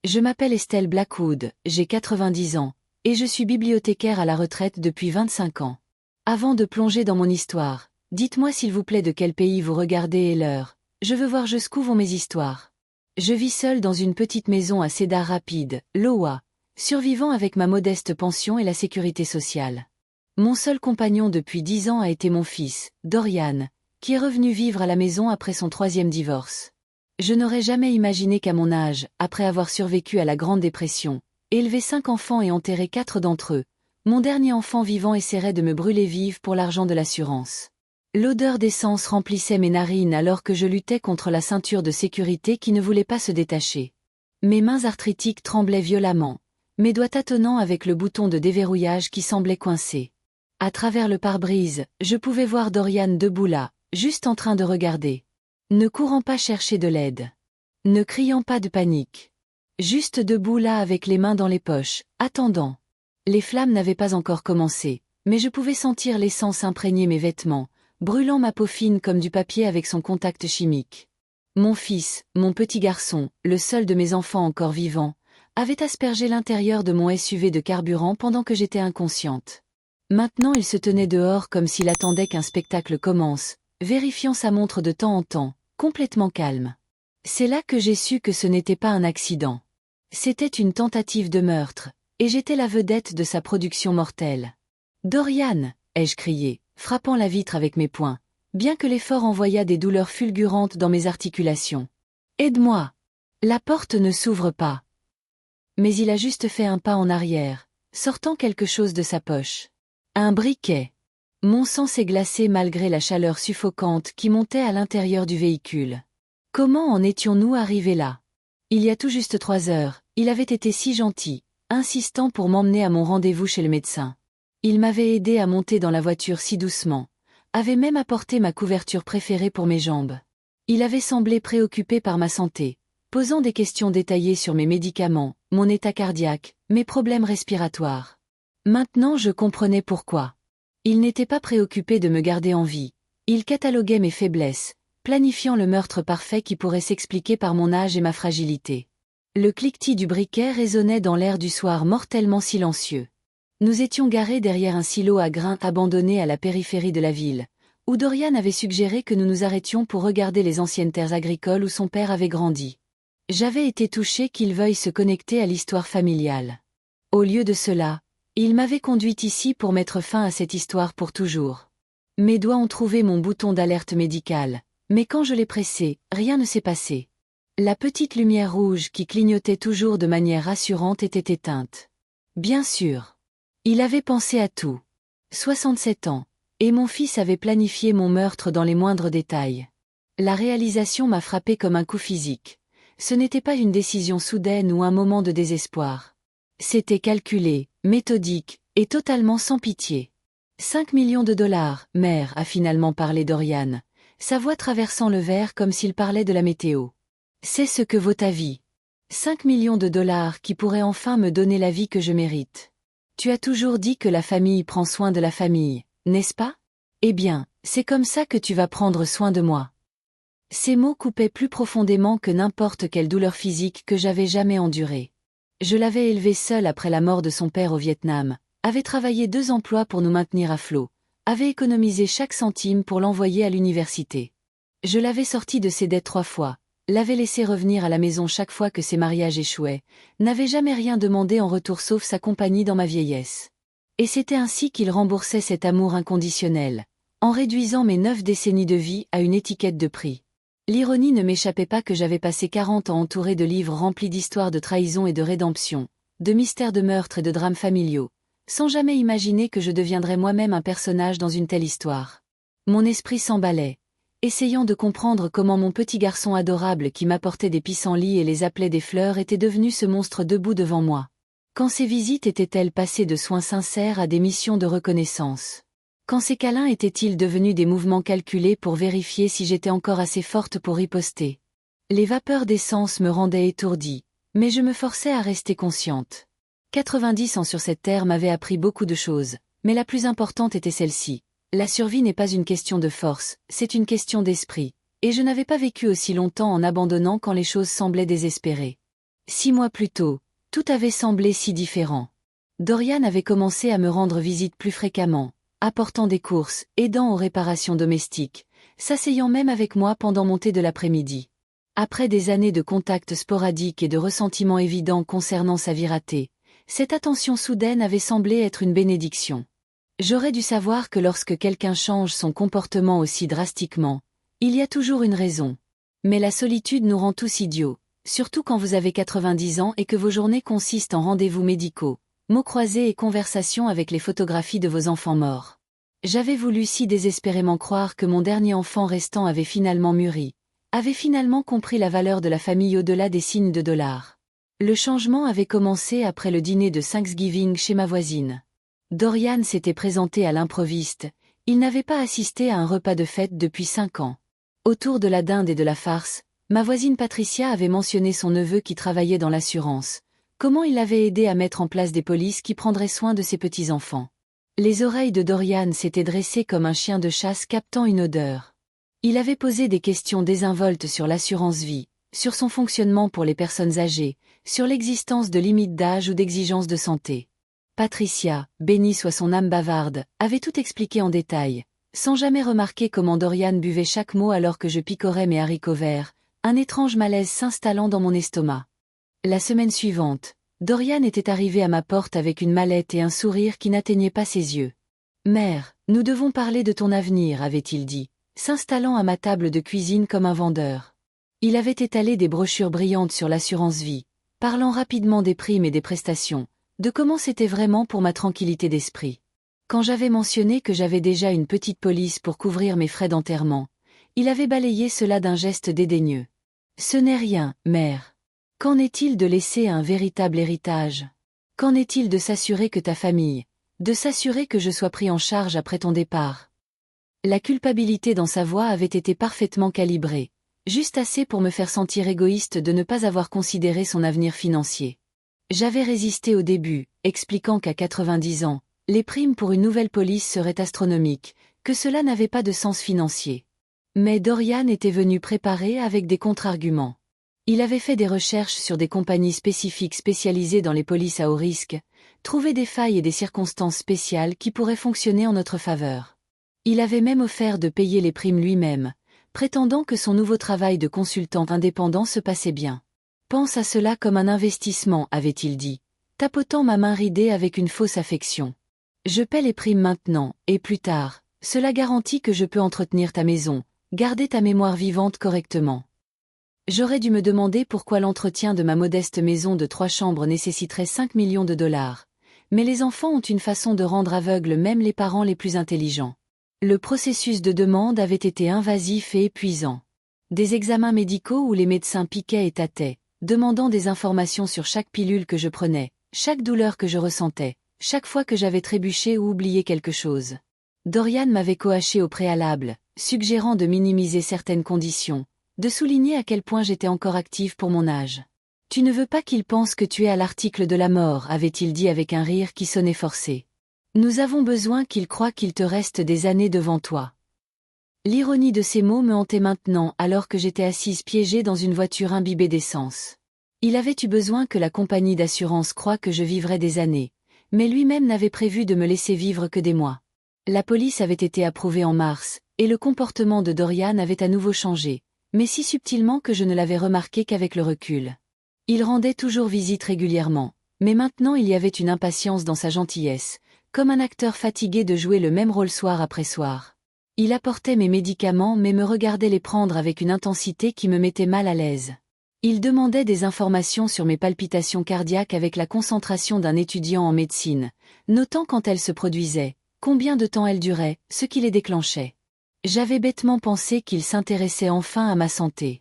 Je m'appelle Estelle Blackwood, j'ai 90 ans, et je suis bibliothécaire à la retraite depuis 25 ans. Avant de plonger dans mon histoire, dites-moi s'il vous plaît de quel pays vous regardez et l'heure, je veux voir jusqu'où vont mes histoires. Je vis seule dans une petite maison à Cedar Rapids, Iowa, survivant avec ma modeste pension et la sécurité sociale. Mon seul compagnon depuis 10 ans a été mon fils, Dorian, qui est revenu vivre à la maison après son 3e divorce. Je n'aurais jamais imaginé qu'à mon âge, après avoir survécu à la Grande Dépression, élevé 5 enfants et enterré 4 d'entre eux, mon dernier enfant vivant essaierait de me brûler vive pour l'argent de l'assurance. L'odeur d'essence remplissait mes narines alors que je luttais contre la ceinture de sécurité qui ne voulait pas se détacher. Mes mains arthritiques tremblaient violemment, mes doigts tâtonnant avec le bouton de déverrouillage qui semblait coincé. À travers le pare-brise, je pouvais voir Dorian debout là, juste en train de regarder. Ne courant pas chercher de l'aide. Ne criant pas de panique. Juste debout là avec les mains dans les poches, attendant. Les flammes n'avaient pas encore commencé, mais je pouvais sentir l'essence imprégner mes vêtements, brûlant ma peau fine comme du papier avec son contact chimique. Mon fils, mon petit garçon, le seul de mes enfants encore vivants, avait aspergé l'intérieur de mon SUV de carburant pendant que j'étais inconsciente. Maintenant il se tenait dehors comme s'il attendait qu'un spectacle commence, vérifiant sa montre de temps en temps, complètement calme. C'est là que j'ai su que ce n'était pas un accident. C'était une tentative de meurtre, et j'étais la vedette de sa production mortelle. « Dorian !» ai-je crié, frappant la vitre avec mes poings, bien que l'effort envoyât des douleurs fulgurantes dans mes articulations. « Aide-moi !» La porte ne s'ouvre pas. Mais il a juste fait un pas en arrière, sortant quelque chose de sa poche. Un briquet. Mon sang s'est glacé malgré la chaleur suffocante qui montait à l'intérieur du véhicule. Comment en étions-nous arrivés là? Il y a tout juste 3 heures, il avait été si gentil, insistant pour m'emmener à mon rendez-vous chez le médecin. Il m'avait aidé à monter dans la voiture si doucement, avait même apporté ma couverture préférée pour mes jambes. Il avait semblé préoccupé par ma santé, posant des questions détaillées sur mes médicaments, mon état cardiaque, mes problèmes respiratoires. Maintenant je comprenais pourquoi. Il n'était pas préoccupé de me garder en vie, il cataloguait mes faiblesses, planifiant le meurtre parfait qui pourrait s'expliquer par mon âge et ma fragilité. Le cliquetis du briquet résonnait dans l'air du soir mortellement silencieux. Nous étions garés derrière un silo à grains abandonné à la périphérie de la ville, où Dorian avait suggéré que nous nous arrêtions pour regarder les anciennes terres agricoles où son père avait grandi. J'avais été touchée qu'il veuille se connecter à l'histoire familiale. Au lieu de cela, il m'avait conduite ici pour mettre fin à cette histoire pour toujours. Mes doigts ont trouvé mon bouton d'alerte médicale, mais quand je l'ai pressé, rien ne s'est passé. La petite lumière rouge qui clignotait toujours de manière rassurante était éteinte. Bien sûr. Il avait pensé à tout. 67 ans, et mon fils avait planifié mon meurtre dans les moindres détails. La réalisation m'a frappé comme un coup physique. Ce n'était pas une décision soudaine ou un moment de désespoir. C'était calculé, méthodique, et totalement sans pitié. 5 millions de dollars, mère, a finalement parlé Dorian, sa voix traversant le verre comme s'il parlait de la météo. C'est ce que vaut ta vie. 5 millions de dollars qui pourraient enfin me donner la vie que je mérite. Tu as toujours dit que la famille prend soin de la famille, n'est-ce pas? Eh bien, c'est comme ça que tu vas prendre soin de moi. Ces mots coupaient plus profondément que n'importe quelle douleur physique que j'avais jamais endurée. Je l'avais élevé seul après la mort de son père au Vietnam, avait travaillé 2 emplois pour nous maintenir à flot, avait économisé chaque centime pour l'envoyer à l'université. Je l'avais sorti de ses dettes 3 fois, l'avait laissé revenir à la maison chaque fois que ses mariages échouaient, n'avait jamais rien demandé en retour sauf sa compagnie dans ma vieillesse. Et c'était ainsi qu'il remboursait cet amour inconditionnel, en réduisant mes 9 décennies de vie à une étiquette de prix. L'ironie ne m'échappait pas que j'avais passé 40 ans entouré de livres remplis d'histoires de trahison et de rédemption, de mystères de meurtre et de drames familiaux, sans jamais imaginer que je deviendrais moi-même un personnage dans une telle histoire. Mon esprit s'emballait, essayant de comprendre comment mon petit garçon adorable qui m'apportait des pissenlits et les appelait des fleurs était devenu ce monstre debout devant moi. Quand ces visites étaient-elles passées de soins sincères à des missions de reconnaissance? Quand ces câlins étaient-ils devenus des mouvements calculés pour vérifier si j'étais encore assez forte pour riposter? Les vapeurs d'essence me rendaient étourdie, mais je me forçais à rester consciente. 90 ans sur cette terre m'avaient appris beaucoup de choses, mais la plus importante était celle-ci. La survie n'est pas une question de force, c'est une question d'esprit, et je n'avais pas vécu aussi longtemps en abandonnant quand les choses semblaient désespérées. 6 mois plus tôt, tout avait semblé si différent. Dorian avait commencé à me rendre visite plus fréquemment, apportant des courses, aidant aux réparations domestiques, s'asseyant même avec moi pendant mon thé de l'après-midi. Après des années de contacts sporadiques et de ressentiments évidents concernant sa vie ratée, cette attention soudaine avait semblé être une bénédiction. J'aurais dû savoir que lorsque quelqu'un change son comportement aussi drastiquement, il y a toujours une raison. Mais la solitude nous rend tous idiots, surtout quand vous avez 90 ans et que vos journées consistent en rendez-vous médicaux, mots croisés et conversations avec les photographies de vos enfants morts. J'avais voulu si désespérément croire que mon dernier enfant restant avait finalement mûri, avait finalement compris la valeur de la famille au-delà des signes de dollars. Le changement avait commencé après le dîner de Thanksgiving chez ma voisine. Dorian s'était présenté à l'improviste, il n'avait pas assisté à un repas de fête depuis 5 ans. Autour de la dinde et de la farce, ma voisine Patricia avait mentionné son neveu qui travaillait dans l'assurance, comment il avait aidé à mettre en place des polices qui prendraient soin de ses petits-enfants. Les oreilles de Dorian s'étaient dressées comme un chien de chasse captant une odeur. Il avait posé des questions désinvoltes sur l'assurance vie, sur son fonctionnement pour les personnes âgées, sur l'existence de limites d'âge ou d'exigences de santé. Patricia, bénie soit son âme bavarde, avait tout expliqué en détail, sans jamais remarquer comment Dorian buvait chaque mot alors que je picorais mes haricots verts, un étrange malaise s'installant dans mon estomac. La semaine suivante, Dorian était arrivé à ma porte avec une mallette et un sourire qui n'atteignait pas ses yeux. « Mère, nous devons parler de ton avenir » avait-il dit, s'installant à ma table de cuisine comme un vendeur. Il avait étalé des brochures brillantes sur l'assurance vie, parlant rapidement des primes et des prestations, de comment c'était vraiment pour ma tranquillité d'esprit. Quand j'avais mentionné que j'avais déjà une petite police pour couvrir mes frais d'enterrement, il avait balayé cela d'un geste dédaigneux. « Ce n'est rien, mère. Qu'en est-il de laisser un véritable héritage? Qu'en est-il de s'assurer que ta famille, de s'assurer que je sois pris en charge après ton départ ?» La culpabilité dans sa voix avait été parfaitement calibrée, juste assez pour me faire sentir égoïste de ne pas avoir considéré son avenir financier. J'avais résisté au début, expliquant qu'à 90 ans, les primes pour une nouvelle police seraient astronomiques, que cela n'avait pas de sens financier. Mais Dorian était venu préparé avec des contre-arguments. Il avait fait des recherches sur des compagnies spécifiques spécialisées dans les polices à haut risque, trouvé des failles et des circonstances spéciales qui pourraient fonctionner en notre faveur. Il avait même offert de payer les primes lui-même, prétendant que son nouveau travail de consultant indépendant se passait bien. « Pense à cela comme un investissement » avait-il dit, tapotant ma main ridée avec une fausse affection. « Je paie les primes maintenant, et plus tard, cela garantit que je peux entretenir ta maison, garder ta mémoire vivante correctement. » J'aurais dû me demander pourquoi l'entretien de ma modeste maison de 3 chambres nécessiterait 5 millions de dollars, mais les enfants ont une façon de rendre aveugles même les parents les plus intelligents. Le processus de demande avait été invasif et épuisant. Des examens médicaux où les médecins piquaient et tâtaient, demandant des informations sur chaque pilule que je prenais, chaque douleur que je ressentais, chaque fois que j'avais trébuché ou oublié quelque chose. Dorian m'avait coaché au préalable, suggérant de minimiser certaines conditions, de souligner à quel point j'étais encore active pour mon âge. « Tu ne veux pas qu'il pense que tu es à l'article de la mort » avait-il dit avec un rire qui sonnait forcé. « Nous avons besoin qu'il croie qu'il te reste des années devant toi. » L'ironie de ces mots me hantait maintenant alors que j'étais assise piégée dans une voiture imbibée d'essence. Il avait eu besoin que la compagnie d'assurance croie que je vivrais des années, mais lui-même n'avait prévu de me laisser vivre que des mois. La police avait été approuvée en mars, et le comportement de Dorian avait à nouveau changé, mais si subtilement que je ne l'avais remarqué qu'avec le recul. Il rendait toujours visite régulièrement, mais maintenant il y avait une impatience dans sa gentillesse, comme un acteur fatigué de jouer le même rôle soir après soir. Il apportait mes médicaments mais me regardait les prendre avec une intensité qui me mettait mal à l'aise. Il demandait des informations sur mes palpitations cardiaques avec la concentration d'un étudiant en médecine, notant quand elles se produisaient, combien de temps elles duraient, ce qui les déclenchait. J'avais bêtement pensé qu'il s'intéressait enfin à ma santé.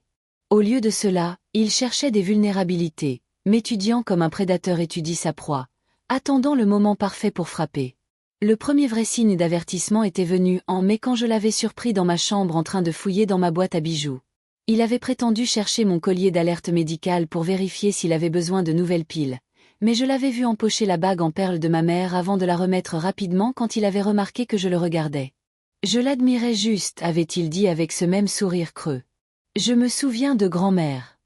Au lieu de cela, il cherchait des vulnérabilités, m'étudiant comme un prédateur étudie sa proie, attendant le moment parfait pour frapper. Le premier vrai signe d'avertissement était venu en mai quand je l'avais surpris dans ma chambre en train de fouiller dans ma boîte à bijoux. Il avait prétendu chercher mon collier d'alerte médicale pour vérifier s'il avait besoin de nouvelles piles, mais je l'avais vu empocher la bague en perles de ma mère avant de la remettre rapidement quand il avait remarqué que je le regardais. « Je l'admirais juste » avait-il dit avec ce même sourire creux. « Je me souviens de grand-mère.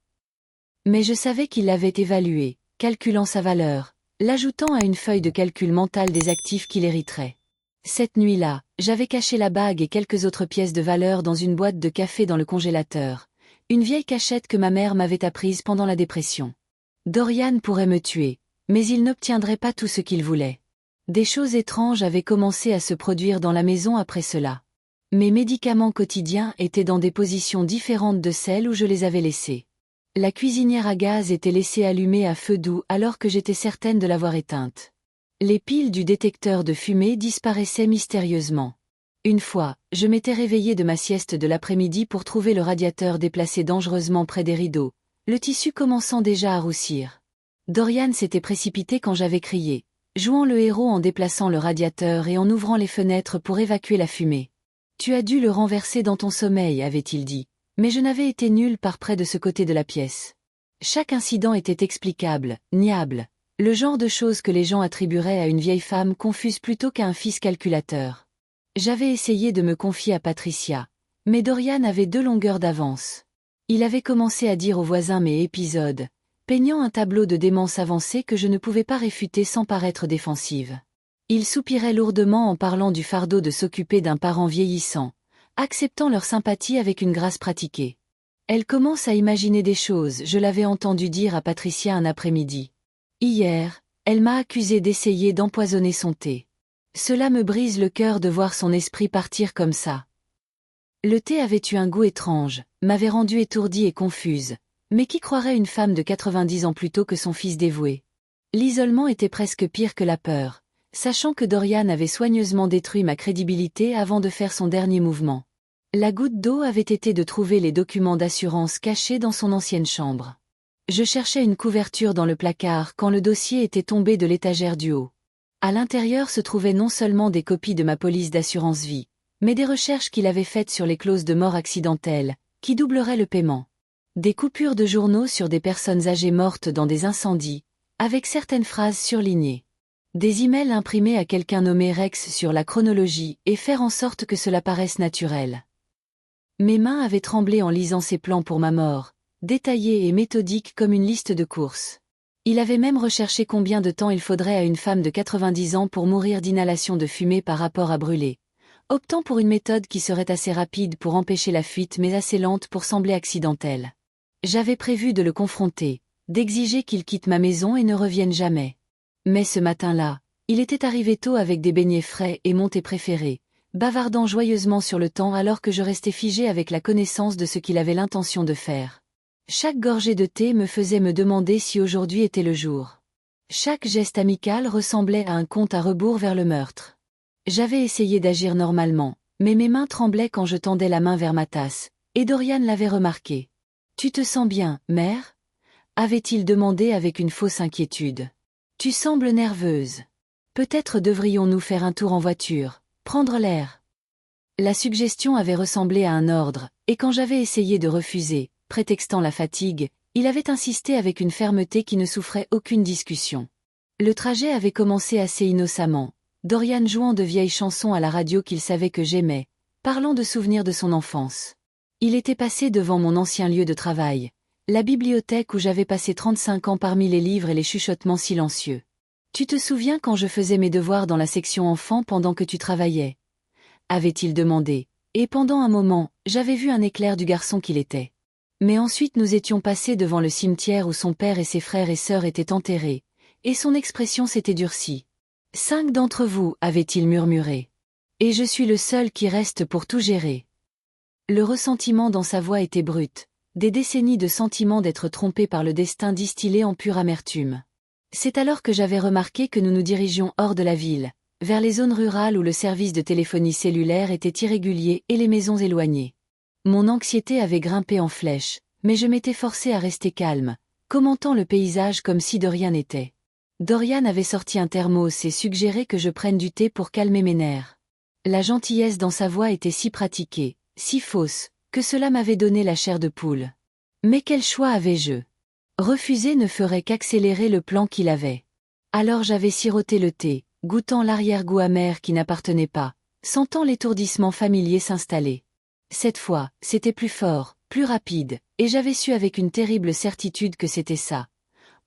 Mais je savais qu'il l'avait évalué, calculant sa valeur, l'ajoutant à une feuille de calcul mental des actifs qu'il hériterait. Cette nuit-là, j'avais caché la bague et quelques autres pièces de valeur dans une boîte de café dans le congélateur, une vieille cachette que ma mère m'avait apprise pendant la dépression. Dorian pourrait me tuer, mais il n'obtiendrait pas tout ce qu'il voulait. Des choses étranges avaient commencé à se produire dans la maison après cela. Mes médicaments quotidiens étaient dans des positions différentes de celles où je les avais laissés. La cuisinière à gaz était laissée allumée à feu doux alors que j'étais certaine de l'avoir éteinte. Les piles du détecteur de fumée disparaissaient mystérieusement. Une fois, je m'étais réveillée de ma sieste de l'après-midi pour trouver le radiateur déplacé dangereusement près des rideaux, le tissu commençant déjà à roussir. Dorian s'était précipité quand j'avais crié, jouant le héros en déplaçant le radiateur et en ouvrant les fenêtres pour évacuer la fumée. « Tu as dû le renverser dans ton sommeil » avait-il dit, mais je n'avais été nulle part près de ce côté de la pièce. Chaque incident était explicable, niable, le genre de choses que les gens attribueraient à une vieille femme confuse plutôt qu'à un fils calculateur. J'avais essayé de me confier à Patricia, mais Dorian avait 2 longueurs d'avance. Il avait commencé à dire aux voisins mes épisodes, peignant un tableau de démence avancée que je ne pouvais pas réfuter sans paraître défensive. Il soupirait lourdement en parlant du fardeau de s'occuper d'un parent vieillissant, acceptant leur sympathie avec une grâce pratiquée. Elle commence à imaginer des choses, je l'avais entendu dire à Patricia un après-midi. Hier, elle m'a accusé d'essayer d'empoisonner son thé. Cela me brise le cœur de voir son esprit partir comme ça. Le thé avait eu un goût étrange, m'avait rendue étourdie et confuse, mais qui croirait une femme de 90 ans plutôt que son fils dévoué? L'isolement était presque pire que la peur, sachant que Dorian avait soigneusement détruit ma crédibilité avant de faire son dernier mouvement. La goutte d'eau avait été de trouver les documents d'assurance cachés dans son ancienne chambre. Je cherchais une couverture dans le placard quand le dossier était tombé de l'étagère du haut. À l'intérieur se trouvaient non seulement des copies de ma police d'assurance vie, mais des recherches qu'il avait faites sur les clauses de mort accidentelle, qui doubleraient le paiement. Des coupures de journaux sur des personnes âgées mortes dans des incendies, avec certaines phrases surlignées. Des emails imprimés à quelqu'un nommé Rex sur la chronologie et faire en sorte que cela paraisse naturel. Mes mains avaient tremblé en lisant ces plans pour ma mort, détaillés et méthodiques comme une liste de courses. Il avait même recherché combien de temps il faudrait à une femme de 90 ans pour mourir d'inhalation de fumée par rapport à brûler, optant pour une méthode qui serait assez rapide pour empêcher la fuite mais assez lente pour sembler accidentelle. J'avais prévu de le confronter, d'exiger qu'il quitte ma maison et ne revienne jamais. Mais ce matin-là, il était arrivé tôt avec des beignets frais et mon thé préféré, bavardant joyeusement sur le temps alors que je restais figée avec la connaissance de ce qu'il avait l'intention de faire. Chaque gorgée de thé me faisait me demander si aujourd'hui était le jour. Chaque geste amical ressemblait à un compte à rebours vers le meurtre. J'avais essayé d'agir normalement, mais mes mains tremblaient quand je tendais la main vers ma tasse, et Dorian l'avait remarqué. « Tu te sens bien, mère ?» avait-il demandé avec une fausse inquiétude. « Tu sembles nerveuse. Peut-être devrions-nous faire un tour en voiture, prendre l'air. » La suggestion avait ressemblé à un ordre, et quand j'avais essayé de refuser, prétextant la fatigue, il avait insisté avec une fermeté qui ne souffrait aucune discussion. Le trajet avait commencé assez innocemment, Dorian jouant de vieilles chansons à la radio qu'il savait que j'aimais, parlant de souvenirs de son enfance. Il était passé devant mon ancien lieu de travail, la bibliothèque où j'avais passé 35 ans parmi les livres et les chuchotements silencieux. « Tu te souviens quand je faisais mes devoirs dans la section enfants pendant que tu travaillais ?» avait-il demandé, et pendant un moment, j'avais vu un éclair du garçon qu'il était. Mais ensuite nous étions passés devant le cimetière où son père et ses frères et sœurs étaient enterrés, et son expression s'était durcie. « 5 d'entre vous, avait-il murmuré. Et je suis le seul qui reste pour tout gérer. » Le ressentiment dans sa voix était brut, des décennies de sentiments d'être trompé par le destin distillés en pure amertume. C'est alors que j'avais remarqué que nous nous dirigions hors de la ville, vers les zones rurales où le service de téléphonie cellulaire était irrégulier et les maisons éloignées. Mon anxiété avait grimpé en flèche, mais je m'étais forcé à rester calme, commentant le paysage comme si de rien n'était. Dorian avait sorti un thermos et suggéré que je prenne du thé pour calmer mes nerfs. La gentillesse dans sa voix était si pratiquée, si fausse, que cela m'avait donné la chair de poule. Mais quel choix avais-je? Refuser ne ferait qu'accélérer le plan qu'il avait. Alors j'avais siroté le thé, goûtant l'arrière-goût amer qui n'appartenait pas, sentant l'étourdissement familier s'installer. Cette fois, c'était plus fort, plus rapide, et j'avais su avec une terrible certitude que c'était ça.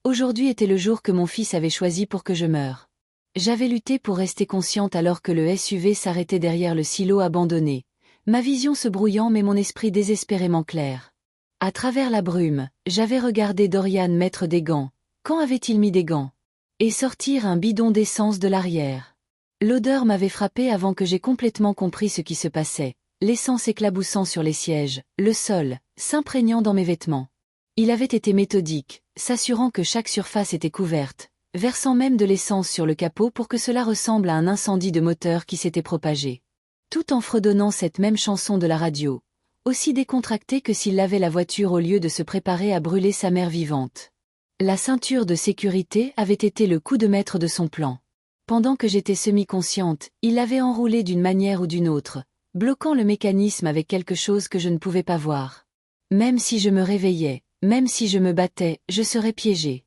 Aujourd'hui était le jour que mon fils avait choisi pour que je meure. J'avais lutté pour rester consciente alors que le SUV s'arrêtait derrière le silo abandonné, ma vision se brouillant mais mon esprit désespérément clair. À travers la brume, j'avais regardé Dorian mettre des gants. Quand avait-il mis des gants? Et sortir un bidon d'essence de l'arrière. L'odeur m'avait frappé avant que j'aie complètement compris ce qui se passait, l'essence éclaboussant sur les sièges, le sol, s'imprégnant dans mes vêtements. Il avait été méthodique, s'assurant que chaque surface était couverte, versant même de l'essence sur le capot pour que cela ressemble à un incendie de moteur qui s'était propagé. Tout en fredonnant cette même chanson de la radio, aussi décontractée que s'il lavait la voiture au lieu de se préparer à brûler sa mère vivante. La ceinture de sécurité avait été le coup de maître de son plan. Pendant que j'étais semi-consciente, il l'avait enroulée d'une manière ou d'une autre, bloquant le mécanisme avec quelque chose que je ne pouvais pas voir. Même si je me réveillais, même si je me battais, je serais piégée.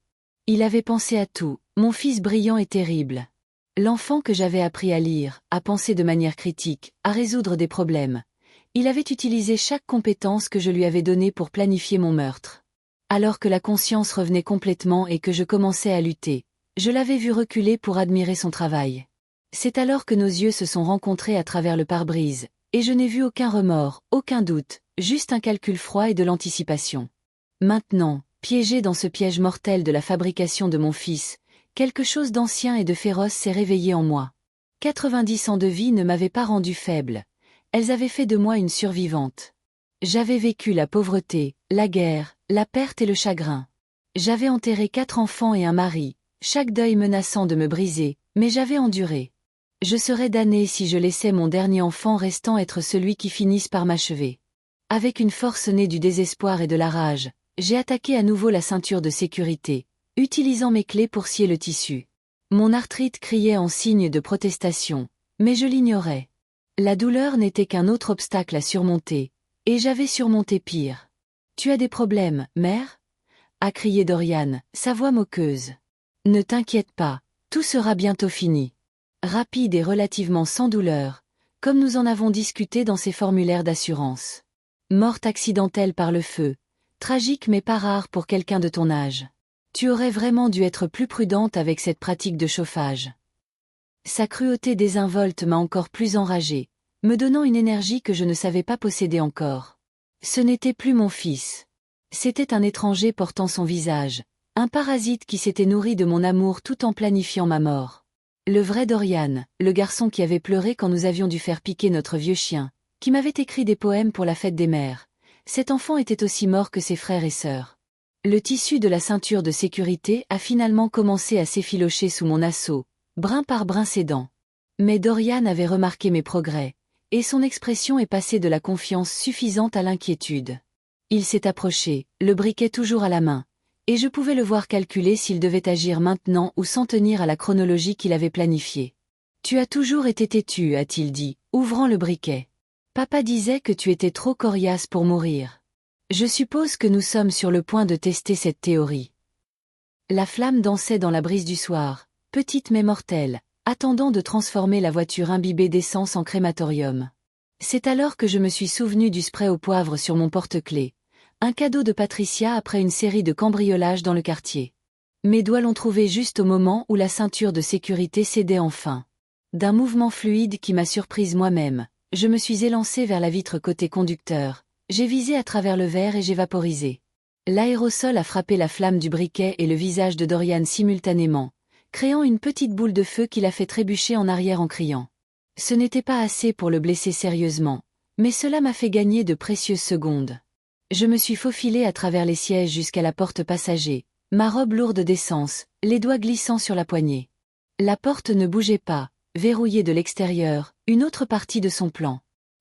Il avait pensé à tout, mon fils brillant et terrible. L'enfant que j'avais appris à lire, à penser de manière critique, à résoudre des problèmes. Il avait utilisé chaque compétence que je lui avais donnée pour planifier mon meurtre. Alors que la conscience revenait complètement et que je commençais à lutter, je l'avais vu reculer pour admirer son travail. C'est alors que nos yeux se sont rencontrés à travers le pare-brise, et je n'ai vu aucun remords, aucun doute, juste un calcul froid et de l'anticipation. Maintenant, piégé dans ce piège mortel de la fabrication de mon fils, quelque chose d'ancien et de féroce s'est réveillé en moi. 90 ans de vie ne m'avaient pas rendu faible. Elles avaient fait de moi une survivante. J'avais vécu la pauvreté, la guerre, la perte et le chagrin. J'avais enterré 4 enfants et un mari, chaque deuil menaçant de me briser, mais j'avais enduré. Je serais damnée si je laissais mon dernier enfant restant être celui qui finisse par m'achever. Avec une force née du désespoir et de la rage, j'ai attaqué à nouveau la ceinture de sécurité, utilisant mes clés pour scier le tissu. Mon arthrite criait en signe de protestation, mais je l'ignorais. La douleur n'était qu'un autre obstacle à surmonter, et j'avais surmonté pire. « Tu as des problèmes, mère ?» a crié Dorian, sa voix moqueuse. « Ne t'inquiète pas, tout sera bientôt fini. » Rapide et relativement sans douleur, comme nous en avons discuté dans ces formulaires d'assurance. Morte accidentelle par le feu, tragique mais pas rare pour quelqu'un de ton âge. Tu aurais vraiment dû être plus prudente avec cette pratique de chauffage. Sa cruauté désinvolte m'a encore plus enragée, me donnant une énergie que je ne savais pas posséder encore. Ce n'était plus mon fils. C'était un étranger portant son visage, un parasite qui s'était nourri de mon amour tout en planifiant ma mort. Le vrai Dorian, le garçon qui avait pleuré quand nous avions dû faire piquer notre vieux chien, qui m'avait écrit des poèmes pour la fête des mères. Cet enfant était aussi mort que ses frères et sœurs. Le tissu de la ceinture de sécurité a finalement commencé à s'effilocher sous mon assaut, brin par brin cédant. Mais Dorian avait remarqué mes progrès, et son expression est passée de la confiance suffisante à l'inquiétude. Il s'est approché, le briquet toujours à la main, et je pouvais le voir calculer s'il devait agir maintenant ou s'en tenir à la chronologie qu'il avait planifiée. « Tu as toujours été têtu, a-t-il dit, ouvrant le briquet. Papa disait que tu étais trop coriace pour mourir. Je suppose que nous sommes sur le point de tester cette théorie. » La flamme dansait dans la brise du soir, petite mais mortelle, attendant de transformer la voiture imbibée d'essence en crématorium. C'est alors que je me suis souvenu du spray au poivre sur mon porte-clés, un cadeau de Patricia après une série de cambriolages dans le quartier. Mes doigts l'ont trouvé juste au moment où la ceinture de sécurité cédait enfin. D'un mouvement fluide qui m'a surprise moi-même, je me suis élancée vers la vitre côté conducteur, j'ai visé à travers le verre et j'ai vaporisé. L'aérosol a frappé la flamme du briquet et le visage de Dorian simultanément, créant une petite boule de feu qui l'a fait trébucher en arrière en criant. Ce n'était pas assez pour le blesser sérieusement, mais cela m'a fait gagner de précieuses secondes. Je me suis faufilée à travers les sièges jusqu'à la porte passager, ma robe lourde d'essence, les doigts glissant sur la poignée. La porte ne bougeait pas, verrouillée de l'extérieur, une autre partie de son plan.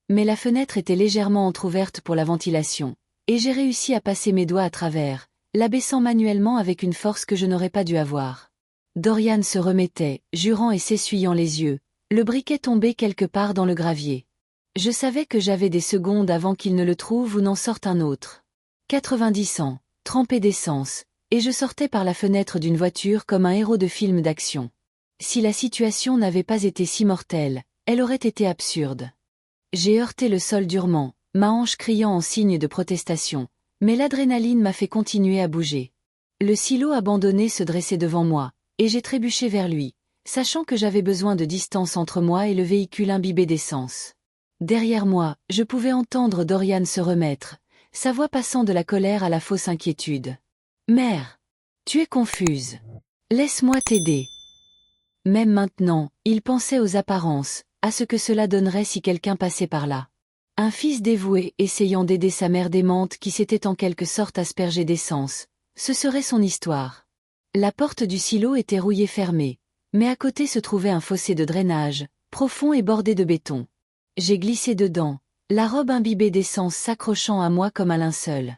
Mais la fenêtre était légèrement entr'ouverte pour la ventilation, et j'ai réussi à passer mes doigts à travers, l'abaissant manuellement avec une force que je n'aurais pas dû avoir. Dorian se remettait, jurant et s'essuyant les yeux, le briquet tombé quelque part dans le gravier. Je savais que j'avais des secondes avant qu'il ne le trouve ou n'en sorte un autre. 90 ans, trempé d'essence, et je sortais par la fenêtre d'une voiture comme un héros de film d'action. Si la situation n'avait pas été si mortelle, elle aurait été absurde. J'ai heurté le sol durement, ma hanche criant en signe de protestation, Mais l'adrénaline m'a fait continuer à bouger. Le silo abandonné se dressait devant moi, et j'ai trébuché vers lui, sachant que j'avais besoin de distance entre moi et le véhicule imbibé d'essence. Derrière moi, je pouvais entendre Dorian se remettre, sa voix passant de la colère à la fausse inquiétude. « Mère, tu es confuse. Laisse-moi t'aider. » Même maintenant, il pensait aux apparences, à ce que cela donnerait si quelqu'un passait par là. Un fils dévoué essayant d'aider sa mère démente qui s'était en quelque sorte aspergée d'essence, ce serait son histoire. La porte du silo était rouillée fermée, mais à côté se trouvait un fossé de drainage, profond et bordé de béton. J'ai glissé dedans, la robe imbibée d'essence s'accrochant à moi comme un linceul.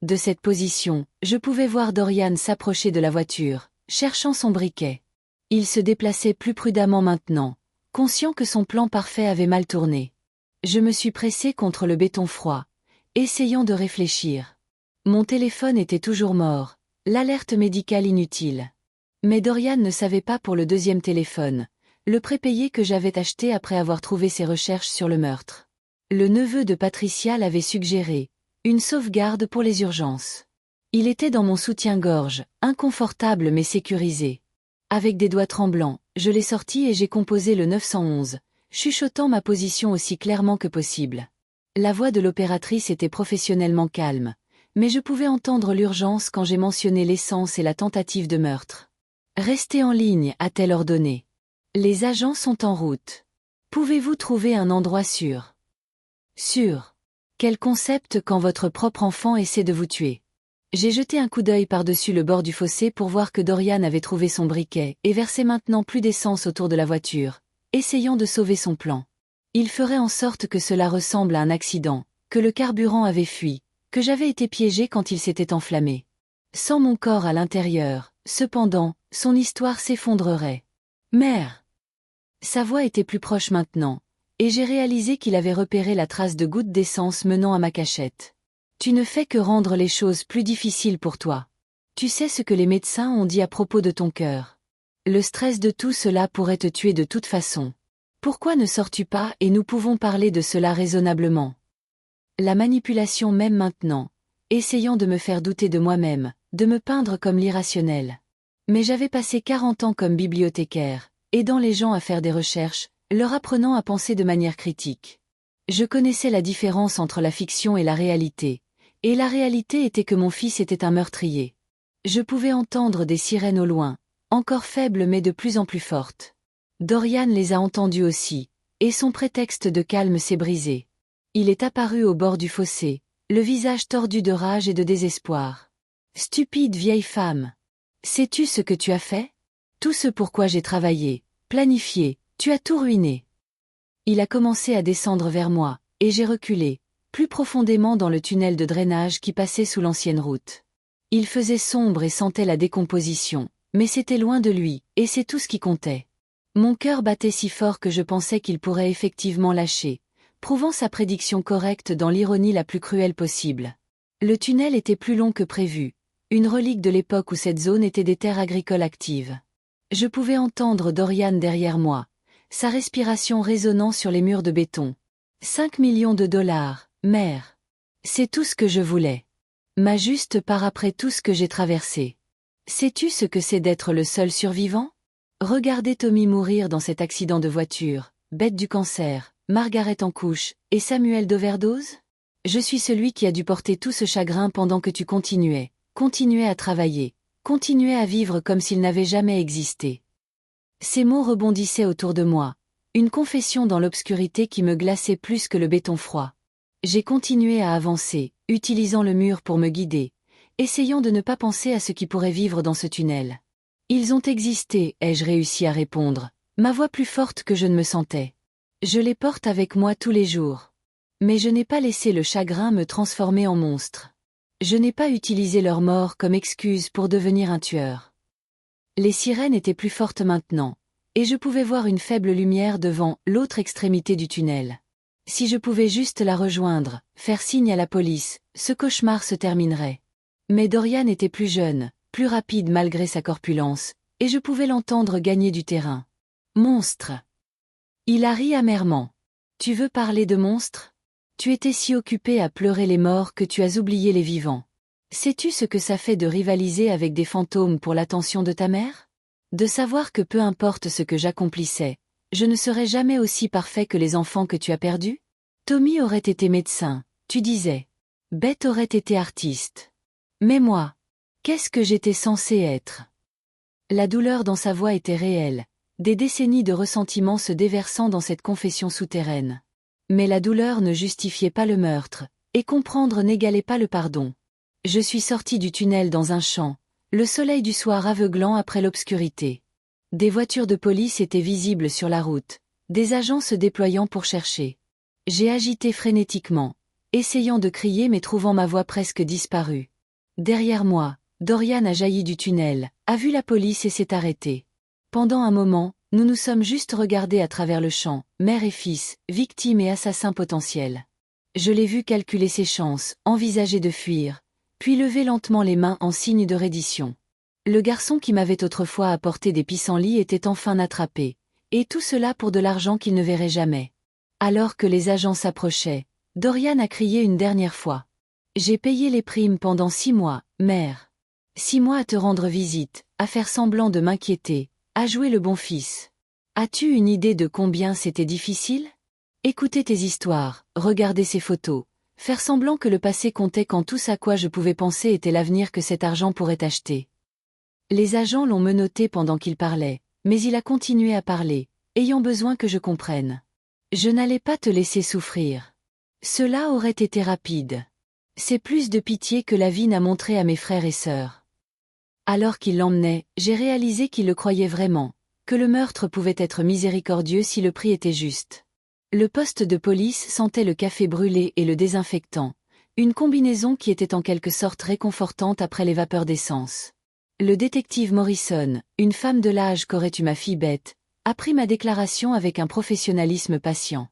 De cette position, je pouvais voir Dorian s'approcher de la voiture, cherchant son briquet. Il se déplaçait plus prudemment maintenant, conscient que son plan parfait avait mal tourné. Je me suis pressé contre le béton froid, essayant de réfléchir. Mon téléphone était toujours mort, l'alerte médicale inutile. Mais Dorian ne savait pas pour le deuxième téléphone, le prépayé que j'avais acheté après avoir trouvé ses recherches sur le meurtre. Le neveu de Patricia l'avait suggéré, une sauvegarde pour les urgences. Il était dans mon soutien-gorge, inconfortable mais sécurisé. Avec des doigts tremblants, je l'ai sorti et j'ai composé le 911, chuchotant ma position aussi clairement que possible. La voix de l'opératrice était professionnellement calme, mais je pouvais entendre l'urgence quand j'ai mentionné l'essence et la tentative de meurtre. « Restez en ligne », a-t-elle ordonné. « Les agents sont en route. Pouvez-vous trouver un endroit sûr ?»« Sûr. Quel concept quand votre propre enfant essaie de vous tuer ?» J'ai jeté un coup d'œil par-dessus le bord du fossé pour voir que Dorian avait trouvé son briquet et versait maintenant plus d'essence autour de la voiture, essayant de sauver son plan. Il ferait en sorte que cela ressemble à un accident, que le carburant avait fui, que j'avais été piégé quand il s'était enflammé. Sans mon corps à l'intérieur, cependant, son histoire s'effondrerait. « Mère !» Sa voix était plus proche maintenant, et j'ai réalisé qu'il avait repéré la trace de gouttes d'essence menant à ma cachette. « Tu ne fais que rendre les choses plus difficiles pour toi. Tu sais ce que les médecins ont dit à propos de ton cœur. Le stress de tout cela pourrait te tuer de toute façon. Pourquoi ne sors-tu pas et nous pouvons parler de cela raisonnablement ?» La manipulation même maintenant, essayant de me faire douter de moi-même, de me peindre comme l'irrationnel. Mais j'avais passé 40 ans comme bibliothécaire, aidant les gens à faire des recherches, leur apprenant à penser de manière critique. Je connaissais la différence entre la fiction et la réalité, et la réalité était que mon fils était un meurtrier. Je pouvais entendre des sirènes au loin, encore faibles mais de plus en plus fortes. Dorian les a entendues aussi, et son prétexte de calme s'est brisé. Il est apparu au bord du fossé, le visage tordu de rage et de désespoir. « Stupide vieille femme! Sais-tu ce que tu as fait? Tout ce pourquoi j'ai travaillé, planifié, tu as tout ruiné. » Il a commencé à descendre vers moi, et j'ai reculé, plus profondément dans le tunnel de drainage qui passait sous l'ancienne route. Il faisait sombre et sentait la décomposition, mais c'était loin de lui, et c'est tout ce qui comptait. Mon cœur battait si fort que je pensais qu'il pourrait effectivement lâcher, prouvant sa prédiction correcte dans l'ironie la plus cruelle possible. Le tunnel était plus long que prévu, une relique de l'époque où cette zone était des terres agricoles actives. Je pouvais entendre Dorian derrière moi, sa respiration résonnant sur les murs de béton. 5 millions de dollars, mère. C'est tout ce que je voulais. Ma juste part après tout ce que j'ai traversé. Sais-tu ce que c'est d'être le seul survivant? Regardez Tommy mourir dans cet accident de voiture, Bette du cancer, Margaret en couche, et Samuel d'overdose? Je suis celui qui a dû porter tout ce chagrin pendant que tu continuais à travailler, continuais à vivre comme s'il n'avait jamais existé. Ces mots rebondissaient autour de moi, une confession dans l'obscurité qui me glaçait plus que le béton froid. J'ai continué à avancer, utilisant le mur pour me guider, essayant de ne pas penser à ce qui pourrait vivre dans ce tunnel. Ils ont existé, ai-je réussi à répondre, ma voix plus forte que je ne me sentais. Je les porte avec moi tous les jours. Mais je n'ai pas laissé le chagrin me transformer en monstre. Je n'ai pas utilisé leur mort comme excuse pour devenir un tueur. Les sirènes étaient plus fortes maintenant, et je pouvais voir une faible lumière devant l'autre extrémité du tunnel. Si je pouvais juste la rejoindre, faire signe à la police, ce cauchemar se terminerait. Mais Dorian était plus jeune, plus rapide malgré sa corpulence, et je pouvais l'entendre gagner du terrain. « Monstre !» Il a ri amèrement. « Tu veux parler de monstre ? Tu étais si occupé à pleurer les morts que tu as oublié les vivants. Sais-tu ce que ça fait de rivaliser avec des fantômes pour l'attention de ta mère? De savoir que peu importe ce que j'accomplissais, je ne serais jamais aussi parfait que les enfants que tu as perdus? Tommy aurait été médecin, tu disais. Beth aurait été artiste. Mais moi, qu'est-ce que j'étais censée être? La douleur dans sa voix était réelle, des décennies de ressentiment se déversant dans cette confession souterraine. Mais la douleur ne justifiait pas le meurtre, et comprendre n'égalait pas le pardon. Je suis sorti du tunnel dans un champ, le soleil du soir aveuglant après l'obscurité. Des voitures de police étaient visibles sur la route, des agents se déployant pour chercher. J'ai agité frénétiquement, essayant de crier mais trouvant ma voix presque disparue. Derrière moi, Dorian a jailli du tunnel, a vu la police et s'est arrêté. Pendant un moment, nous nous sommes juste regardés à travers le champ, mère et fils, victime et assassin potentiel. Je l'ai vu calculer ses chances, envisager de fuir, puis lever lentement les mains en signe de reddition. Le garçon qui m'avait autrefois apporté des pissenlits était enfin attrapé, et tout cela pour de l'argent qu'il ne verrait jamais. Alors que les agents s'approchaient, Dorian a crié une dernière fois. J'ai payé les primes pendant 6 mois, mère. 6 mois à te rendre visite, à faire semblant de m'inquiéter, à jouer le bon fils. As-tu une idée de combien c'était difficile? Écouter tes histoires, regarder ces photos, faire semblant que le passé comptait quand tout ce à quoi je pouvais penser était l'avenir que cet argent pourrait acheter. Les agents l'ont menotté pendant qu'il parlait, mais il a continué à parler, ayant besoin que je comprenne. Je n'allais pas te laisser souffrir. Cela aurait été rapide. C'est plus de pitié que la vie n'a montré à mes frères et sœurs. Alors qu'il l'emmenait, j'ai réalisé qu'il le croyait vraiment, que le meurtre pouvait être miséricordieux si le prix était juste. Le poste de police sentait le café brûlé et le désinfectant, une combinaison qui était en quelque sorte réconfortante après les vapeurs d'essence. Le détective Morrison, une femme de l'âge qu'aurait eu ma fille Beth, a pris ma déclaration avec un professionnalisme patient.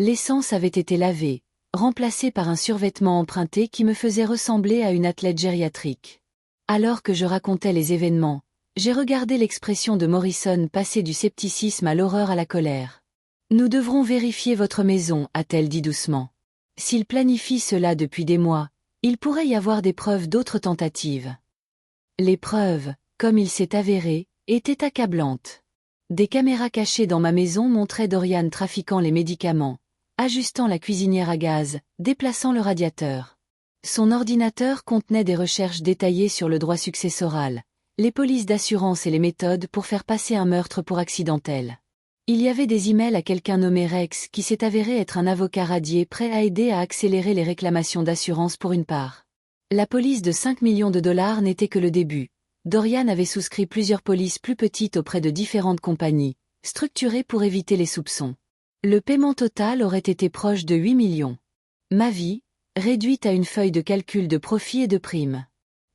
L'essence avait été lavée, remplacée par un survêtement emprunté qui me faisait ressembler à une athlète gériatrique. Alors que je racontais les événements, j'ai regardé l'expression de Morrison passer du scepticisme à l'horreur à la colère. « Nous devrons vérifier votre maison », a-t-elle dit doucement. « S'il planifie cela depuis des mois, il pourrait y avoir des preuves d'autres tentatives. » Les preuves, comme il s'est avéré, étaient accablantes. Des caméras cachées dans ma maison montraient Dorian trafiquant les médicaments, ajustant la cuisinière à gaz, déplaçant le radiateur. Son ordinateur contenait des recherches détaillées sur le droit successoral, les polices d'assurance et les méthodes pour faire passer un meurtre pour accidentel. Il y avait des emails à quelqu'un nommé Rex qui s'est avéré être un avocat radié prêt à aider à accélérer les réclamations d'assurance pour une part. La police de 5 millions de dollars n'était que le début. Dorian avait souscrit plusieurs polices plus petites auprès de différentes compagnies, structurées pour éviter les soupçons. Le paiement total aurait été proche de 8 millions. Ma vie, réduite à une feuille de calcul de profit et de primes.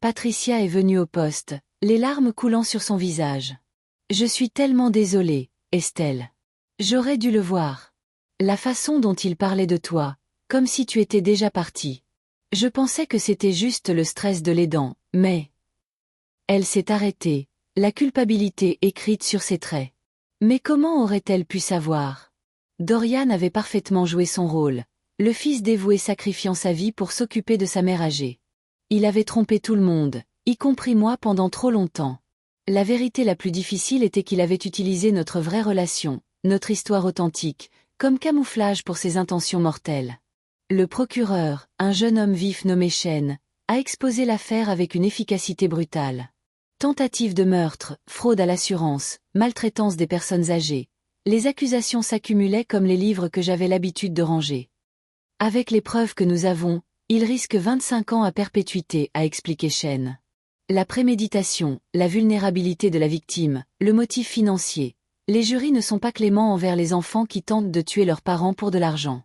Patricia est venue au poste, les larmes coulant sur son visage. « Je suis tellement désolée, Estelle. J'aurais dû le voir. La façon dont il parlait de toi, comme si tu étais déjà partie. Je pensais que c'était juste le stress de l'aidant, mais... » Elle s'est arrêtée, la culpabilité écrite sur ses traits. Mais comment aurait-elle pu savoir? Dorian avait parfaitement joué son rôle, le fils dévoué sacrifiant sa vie pour s'occuper de sa mère âgée. Il avait trompé tout le monde, y compris moi pendant trop longtemps. La vérité la plus difficile était qu'il avait utilisé notre vraie relation, notre histoire authentique, comme camouflage pour ses intentions mortelles. Le procureur, un jeune homme vif nommé Shane, a exposé l'affaire avec une efficacité brutale. Tentative de meurtre, fraude à l'assurance, maltraitance des personnes âgées. Les accusations s'accumulaient comme les livres que j'avais l'habitude de ranger. Avec les preuves que nous avons, il risque 25 ans à perpétuité, a expliqué Shane. La préméditation, la vulnérabilité de la victime, le motif financier. Les jurys ne sont pas cléments envers les enfants qui tentent de tuer leurs parents pour de l'argent.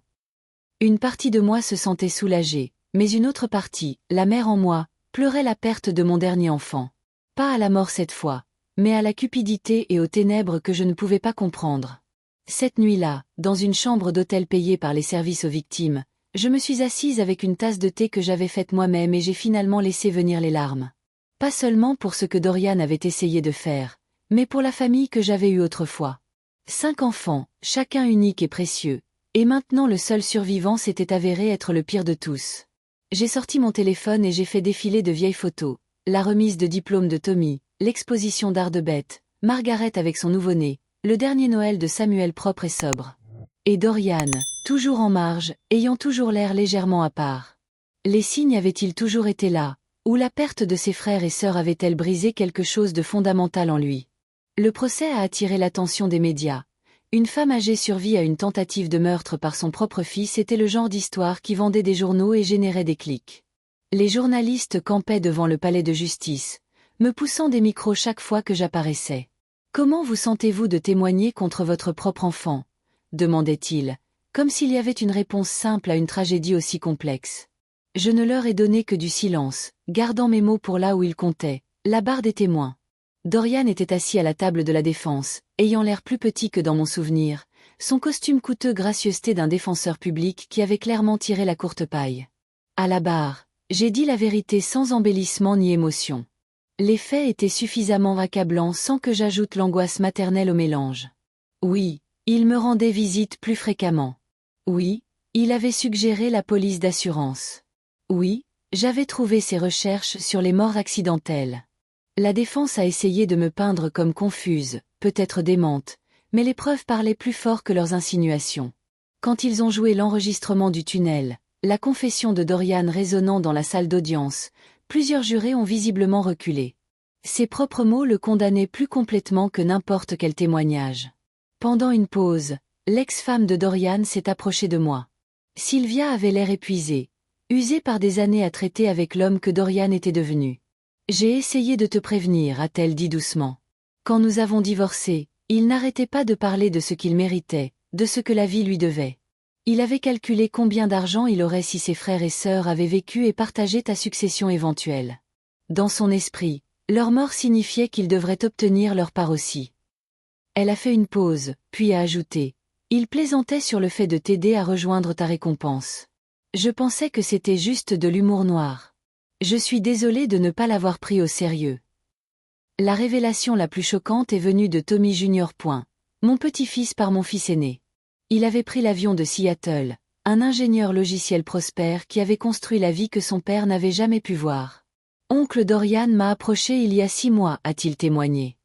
Une partie de moi se sentait soulagée, mais une autre partie, la mère en moi, pleurait la perte de mon dernier enfant. Pas à la mort cette fois, mais à la cupidité et aux ténèbres que je ne pouvais pas comprendre. Cette nuit-là, dans une chambre d'hôtel payée par les services aux victimes, je me suis assise avec une tasse de thé que j'avais faite moi-même et j'ai finalement laissé venir les larmes. Pas seulement pour ce que Dorian avait essayé de faire, mais pour la famille que j'avais eue autrefois. 5 enfants, chacun unique et précieux, Et maintenant le seul survivant s'était avéré être le pire de tous. J'ai sorti mon téléphone et j'ai fait défiler de vieilles photos. La remise de diplôme de Tommy, l'exposition d'art de bête, Margaret avec son nouveau-né, le dernier Noël de Samuel propre et sobre. Et Dorian, toujours en marge, ayant toujours l'air légèrement à part. Les signes avaient-ils toujours été là, ou la perte de ses frères et sœurs avait-elle brisé quelque chose de fondamental en lui? Le procès a attiré l'attention des médias. Une femme âgée survit à une tentative de meurtre par son propre fils était le genre d'histoire qui vendait des journaux et générait des clics. Les journalistes campaient devant le palais de justice, me poussant des micros chaque fois que j'apparaissais. « Comment vous sentez-vous de témoigner contre votre propre enfant ?» demandait-il, comme s'il y avait une réponse simple à une tragédie aussi complexe. Je ne leur ai donné que du silence, gardant mes mots pour là où ils comptaient, la barre des témoins. Dorian était assis à la table de la défense, ayant l'air plus petit que dans mon souvenir, son costume coûteux gracieuseté d'un défenseur public qui avait clairement tiré la courte paille. À la barre, j'ai dit la vérité sans embellissement ni émotion. Les faits étaient suffisamment accablants sans que j'ajoute l'angoisse maternelle au mélange. Oui, il me rendait visite plus fréquemment. Oui, il avait suggéré la police d'assurance. Oui, j'avais trouvé ses recherches sur les morts accidentelles. La défense a essayé de me peindre comme confuse, peut-être démente, mais les preuves parlaient plus fort que leurs insinuations. Quand ils ont joué l'enregistrement du tunnel, la confession de Dorian résonnant dans la salle d'audience, plusieurs jurés ont visiblement reculé. Ses propres mots le condamnaient plus complètement que n'importe quel témoignage. Pendant une pause, l'ex-femme de Dorian s'est approchée de moi. Sylvia avait l'air épuisée, usée par des années à traiter avec l'homme que Dorian était devenu. J'ai essayé de te prévenir, a-t-elle dit doucement. Quand nous avons divorcé, il n'arrêtait pas de parler de ce qu'il méritait, de ce que la vie lui devait. Il avait calculé combien d'argent il aurait si ses frères et sœurs avaient vécu et partagé ta succession éventuelle. Dans son esprit, leur mort signifiait qu'ils devraient obtenir leur part aussi. Elle a fait une pause, puis a ajouté. Il plaisantait sur le fait de t'aider à rejoindre ta récompense. Je pensais que c'était juste de l'humour noir. Je suis désolée de ne pas l'avoir pris au sérieux. La révélation la plus choquante est venue de Tommy Jr. Mon petit-fils par mon fils aîné. Il avait pris l'avion de Seattle, un ingénieur logiciel prospère qui avait construit la vie que son père n'avait jamais pu voir. Oncle Dorian m'a approché il y a 6 mois, a-t-il témoigné.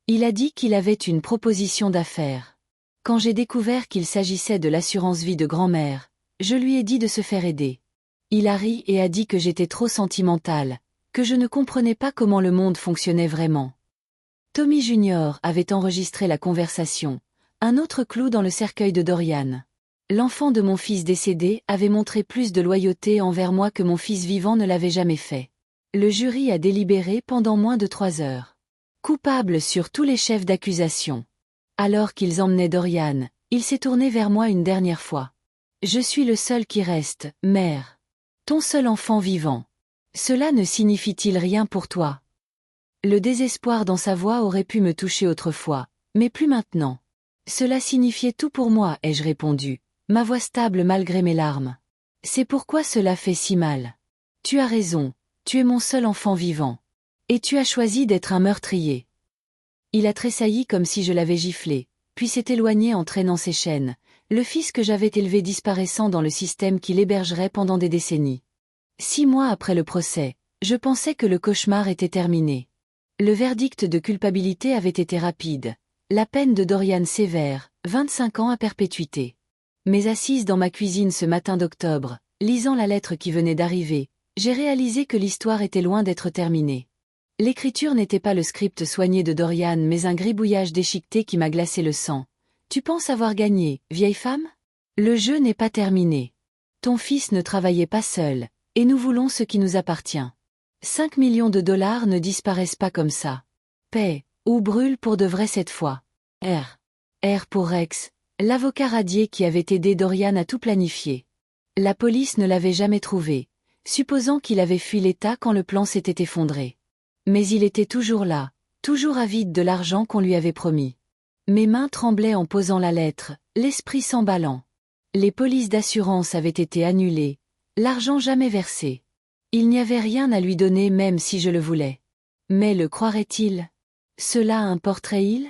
Il a dit qu'il avait une proposition d'affaires. Quand j'ai découvert qu'il s'agissait de l'assurance vie de grand-mère, je lui ai dit de se faire aider. Il a ri et a dit que j'étais trop sentimentale, que je ne comprenais pas comment le monde fonctionnait vraiment. Tommy Jr. avait enregistré la conversation, un autre clou dans le cercueil de Dorian. L'enfant de mon fils décédé avait montré plus de loyauté envers moi que mon fils vivant ne l'avait jamais fait. Le jury a délibéré pendant moins de 3 heures. Coupable sur tous les chefs d'accusation. Alors qu'ils emmenaient Dorian, il s'est tourné vers moi une dernière fois. Je suis le seul qui reste, mère. Ton seul enfant vivant. Cela ne signifie-t-il rien pour toi? Le désespoir dans sa voix aurait pu me toucher autrefois, mais plus maintenant. Cela signifiait tout pour moi, ai-je répondu, ma voix stable malgré mes larmes. C'est pourquoi cela fait si mal. Tu as raison, tu es mon seul enfant vivant. Et tu as choisi d'être un meurtrier. Il a tressailli comme si je l'avais giflé, puis s'est éloigné en traînant ses chaînes, le fils que j'avais élevé disparaissant dans le système qui l'hébergerait pendant des décennies. 6 mois après le procès, je pensais que le cauchemar était terminé. Le verdict de culpabilité avait été rapide, la peine de Dorian sévère, 25 ans à perpétuité. Mais assise dans ma cuisine ce matin d'octobre, lisant la lettre qui venait d'arriver, j'ai réalisé que l'histoire était loin d'être terminée. L'écriture n'était pas le script soigné de Dorian mais un gribouillage déchiqueté qui m'a glacé le sang. Tu penses avoir gagné, vieille femme? Le jeu n'est pas terminé. Ton fils ne travaillait pas seul, et nous voulons ce qui nous appartient. 5 millions de dollars ne disparaissent pas comme ça. Paix, ou brûle pour de vrai cette fois. R pour Rex, l'avocat radié qui avait aidé Dorian à tout planifier. La police ne l'avait jamais trouvé, supposant qu'il avait fui l'État quand le plan s'était effondré. Mais il était toujours là, toujours avide de l'argent qu'on lui avait promis. Mes mains tremblaient en posant la lettre, l'esprit s'emballant. Les polices d'assurance avaient été annulées, l'argent jamais versé. Il n'y avait rien à lui donner même si je le voulais. Mais le croirait-il? Cela importerait-il?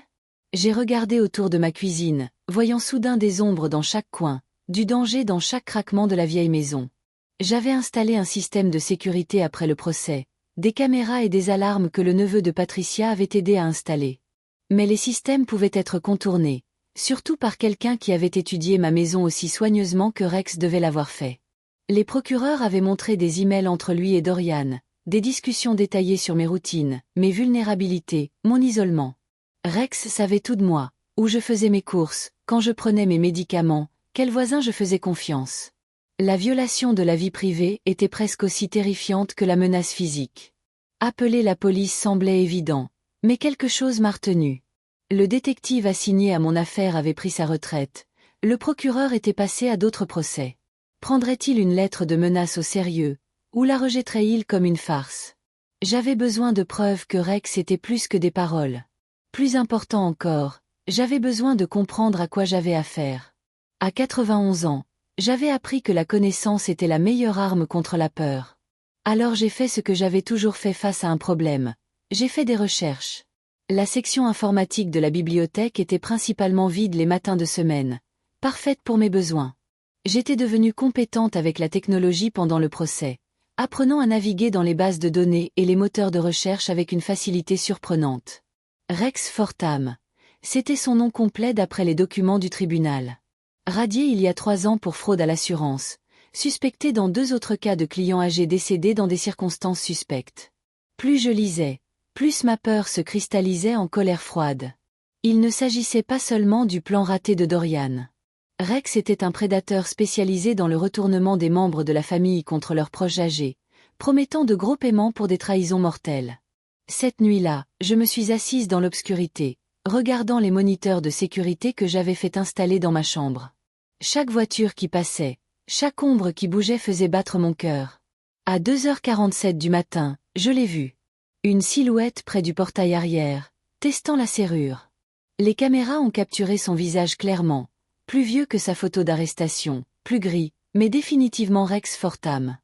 J'ai regardé autour de ma cuisine, voyant soudain des ombres dans chaque coin, du danger dans chaque craquement de la vieille maison. J'avais installé un système de sécurité après le procès, des caméras et des alarmes que le neveu de Patricia avait aidé à installer. Mais les systèmes pouvaient être contournés, surtout par quelqu'un qui avait étudié ma maison aussi soigneusement que Rex devait l'avoir fait. Les procureurs avaient montré des emails entre lui et Dorian, des discussions détaillées sur mes routines, mes vulnérabilités, mon isolement. Rex savait tout de moi, où je faisais mes courses, quand je prenais mes médicaments, quel voisin je faisais confiance. La violation de la vie privée était presque aussi terrifiante que la menace physique. Appeler la police semblait évident, mais quelque chose m'a retenu. Le détective assigné à mon affaire avait pris sa retraite, le procureur était passé à d'autres procès. Prendrait-il une lettre de menace au sérieux, ou la rejetterait-il comme une farce? J'avais besoin de preuves que Rex était plus que des paroles. Plus important encore, j'avais besoin de comprendre à quoi j'avais affaire. À 91 ans, j'avais appris que la connaissance était la meilleure arme contre la peur. Alors j'ai fait ce que j'avais toujours fait face à un problème. J'ai fait des recherches. La section informatique de la bibliothèque était principalement vide les matins de semaine, parfaite pour mes besoins. J'étais devenue compétente avec la technologie pendant le procès, apprenant à naviguer dans les bases de données et les moteurs de recherche avec une facilité surprenante. Rex Fortham. C'était son nom complet d'après les documents du tribunal. Radié il y a 3 ans pour fraude à l'assurance, suspecté dans 2 autres cas de clients âgés décédés dans des circonstances suspectes. Plus je lisais, plus ma peur se cristallisait en colère froide. Il ne s'agissait pas seulement du plan raté de Dorian. Rex était un prédateur spécialisé dans le retournement des membres de la famille contre leurs proches âgés, promettant de gros paiements pour des trahisons mortelles. Cette nuit-là, je me suis assise dans l'obscurité, regardant les moniteurs de sécurité que j'avais fait installer dans ma chambre. Chaque voiture qui passait, chaque ombre qui bougeait faisait battre mon cœur. À 2h47 du matin, je l'ai vu. Une silhouette près du portail arrière, testant la serrure. Les caméras ont capturé son visage clairement, plus vieux que sa photo d'arrestation, plus gris, mais définitivement Rex Fortham.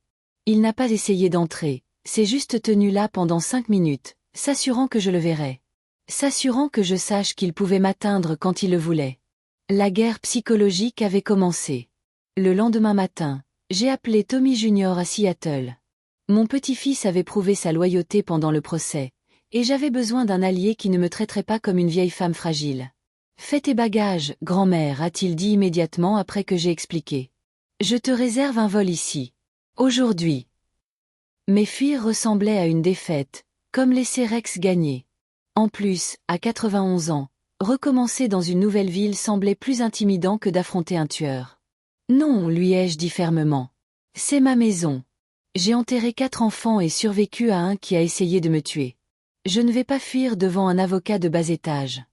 Il n'a pas essayé d'entrer, s'est juste tenu là pendant 5 minutes, s'assurant que je le verrais. S'assurant que je sache qu'il pouvait m'atteindre quand il le voulait. La guerre psychologique avait commencé. Le lendemain matin, j'ai appelé Tommy Jr. à Seattle. Mon petit-fils avait prouvé sa loyauté pendant le procès, et j'avais besoin d'un allié qui ne me traiterait pas comme une vieille femme fragile. Fais tes bagages, grand-mère, a-t-il dit immédiatement après que j'ai expliqué. Je te réserve un vol ici. Aujourd'hui. Mes fuirs ressemblaient à une défaite, comme laisser Rex gagner. En plus, à 91 ans, recommencer dans une nouvelle ville semblait plus intimidant que d'affronter un tueur. Non, lui ai-je dit fermement. C'est ma maison. J'ai enterré 4 enfants et survécu à un qui a essayé de me tuer. Je ne vais pas fuir devant un avocat de bas étage.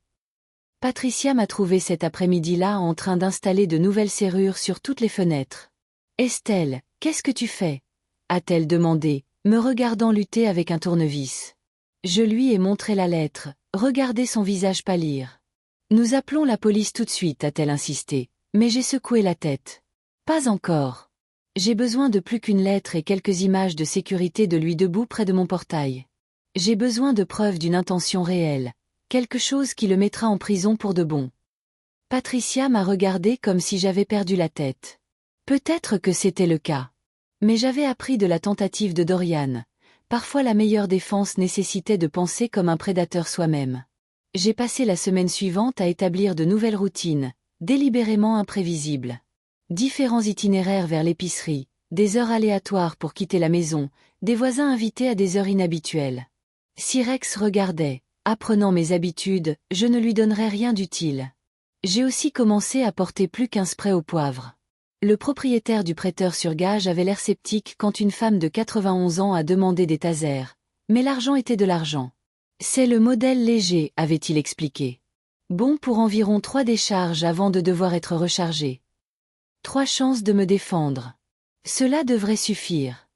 Patricia m'a trouvé cet après-midi-là en train d'installer de nouvelles serrures sur toutes les fenêtres. Estelle, qu'est-ce que tu fais? A-t-elle demandé, me regardant lutter avec un tournevis. Je lui ai montré la lettre, regardé son visage pâlir. Nous appelons la police tout de suite, a-t-elle insisté, mais j'ai secoué la tête. Pas encore. J'ai besoin de plus qu'une lettre et quelques images de sécurité de lui debout près de mon portail. J'ai besoin de preuves d'une intention réelle, quelque chose qui le mettra en prison pour de bon. Patricia m'a regardé comme si j'avais perdu la tête. Peut-être que c'était le cas. Mais j'avais appris de la tentative de Dorian. Parfois la meilleure défense nécessitait de penser comme un prédateur soi-même. J'ai passé la semaine suivante à établir de nouvelles routines, délibérément imprévisibles. Différents itinéraires vers l'épicerie, des heures aléatoires pour quitter la maison, des voisins invités à des heures inhabituelles. Si Rex regardait, apprenant mes habitudes, je ne lui donnerais rien d'utile. J'ai aussi commencé à porter plus qu'un spray au poivre. Le propriétaire du prêteur sur gage avait l'air sceptique quand une femme de 91 ans a demandé des tasers, mais l'argent était de l'argent. C'est le modèle léger, avait-il expliqué. Bon pour environ 3 décharges avant de devoir être rechargé. 3 chances de me défendre. Cela devrait suffire.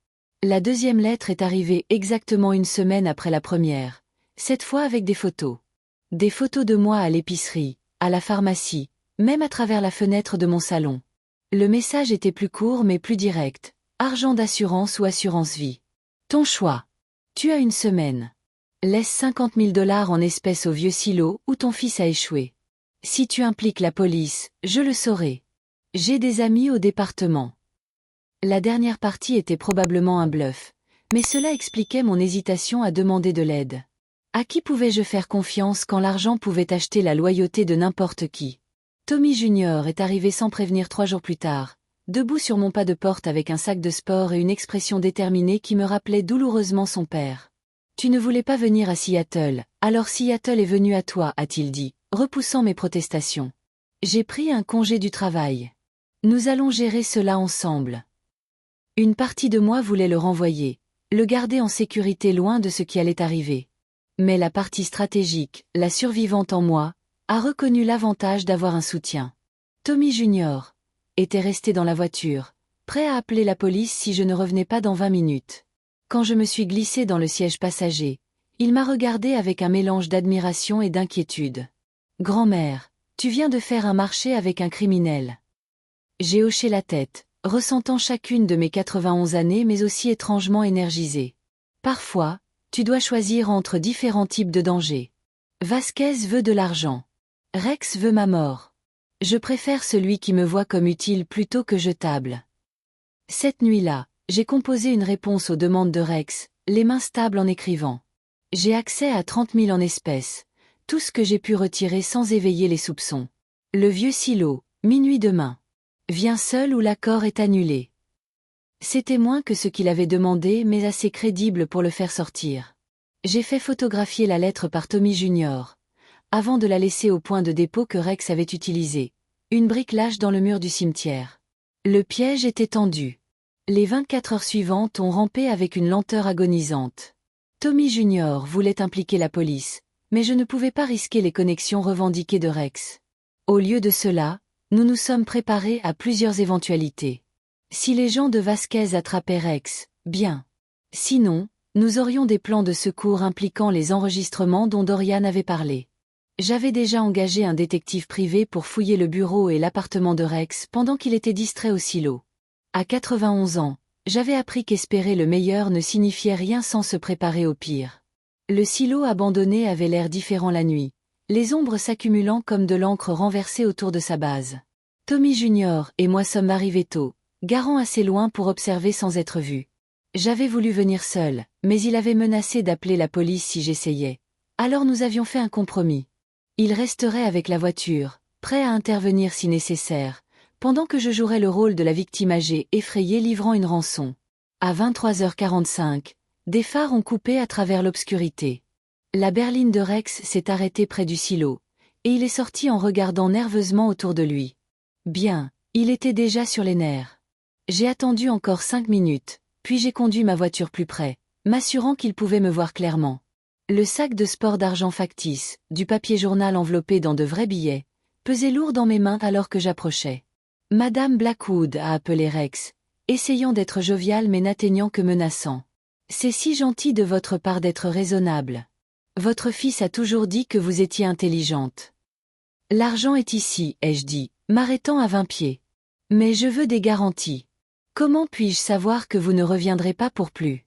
La deuxième lettre est arrivée exactement 1 semaine après la première, cette fois avec des photos. Des photos de moi à l'épicerie, à la pharmacie, même à travers la fenêtre de mon salon. Le message était plus court mais plus direct. Argent d'assurance ou assurance vie. Ton choix. Tu as 1 semaine. Laisse 50 000 $ en espèces au vieux silo où ton fils a échoué. Si tu impliques la police, je le saurai. J'ai des amis au département. La dernière partie était probablement un bluff, mais cela expliquait mon hésitation à demander de l'aide. À qui pouvais-je faire confiance quand l'argent pouvait acheter la loyauté de n'importe qui? Tommy Junior est arrivé sans prévenir 3 jours plus tard, debout sur mon pas de porte avec un sac de sport et une expression déterminée qui me rappelait douloureusement son père. Tu ne voulais pas venir à Seattle, alors Seattle est venu à toi, a-t-il dit, repoussant mes protestations. J'ai pris un congé du travail. Nous allons gérer cela ensemble. Une partie de moi voulait le renvoyer, le garder en sécurité loin de ce qui allait arriver. Mais la partie stratégique, la survivante en moi, a reconnu l'avantage d'avoir un soutien. Tommy Junior était resté dans la voiture, prêt à appeler la police si je ne revenais pas dans 20 minutes. Quand je me suis glissé dans le siège passager, il m'a regardé avec un mélange d'admiration et d'inquiétude. « Grand-mère, tu viens de faire un marché avec un criminel. » J'ai hoché la tête, ressentant chacune de mes 91 années mais aussi étrangement énergisée. Parfois, tu dois choisir entre différents types de dangers. Vasquez veut de l'argent. Rex veut ma mort. Je préfère celui qui me voit comme utile plutôt que jetable. Cette nuit-là, j'ai composé une réponse aux demandes de Rex, les mains stables en écrivant. J'ai accès à 30 000 en espèces, tout ce que j'ai pu retirer sans éveiller les soupçons. Le vieux silo, minuit demain. Viens seul ou l'accord est annulé. C'était moins que ce qu'il avait demandé mais assez crédible pour le faire sortir. J'ai fait photographier la lettre par Tommy Junior, avant de la laisser au point de dépôt que Rex avait utilisé, une brique lâche dans le mur du cimetière. Le piège était tendu. Les 24 heures suivantes ont rampé avec une lenteur agonisante. Tommy Junior voulait impliquer la police, mais je ne pouvais pas risquer les connexions revendiquées de Rex. Au lieu de cela, nous nous sommes préparés à plusieurs éventualités. Si les gens de Vasquez attrapaient Rex, bien. Sinon, nous aurions des plans de secours impliquant les enregistrements dont Dorian avait parlé. J'avais déjà engagé un détective privé pour fouiller le bureau et l'appartement de Rex pendant qu'il était distrait au silo. À 91 ans, j'avais appris qu'espérer le meilleur ne signifiait rien sans se préparer au pire. Le silo abandonné avait l'air différent la nuit, les ombres s'accumulant comme de l'encre renversée autour de sa base. Tommy Junior et moi sommes arrivés tôt, garant assez loin pour observer sans être vus. J'avais voulu venir seul, mais il avait menacé d'appeler la police si j'essayais. Alors nous avions fait un compromis. Il resterait avec la voiture, prêt à intervenir si nécessaire, pendant que je jouerais le rôle de la victime âgée effrayée livrant une rançon. À 23h45, des phares ont coupé à travers l'obscurité. La berline de Rex s'est arrêtée près du silo, et il est sorti en regardant nerveusement autour de lui. Bien, il était déjà sur les nerfs. J'ai attendu encore 5 minutes, puis j'ai conduit ma voiture plus près, m'assurant qu'il pouvait me voir clairement. Le sac de sport d'argent factice, du papier journal enveloppé dans de vrais billets, pesait lourd dans mes mains alors que j'approchais. Madame Blackwood a appelé Rex, essayant d'être jovial mais n'atteignant que menaçant. C'est si gentil de votre part d'être raisonnable. Votre fils a toujours dit que vous étiez intelligente. L'argent est ici, ai-je dit, m'arrêtant à 20 pieds. Mais je veux des garanties. Comment puis-je savoir que vous ne reviendrez pas pour plus?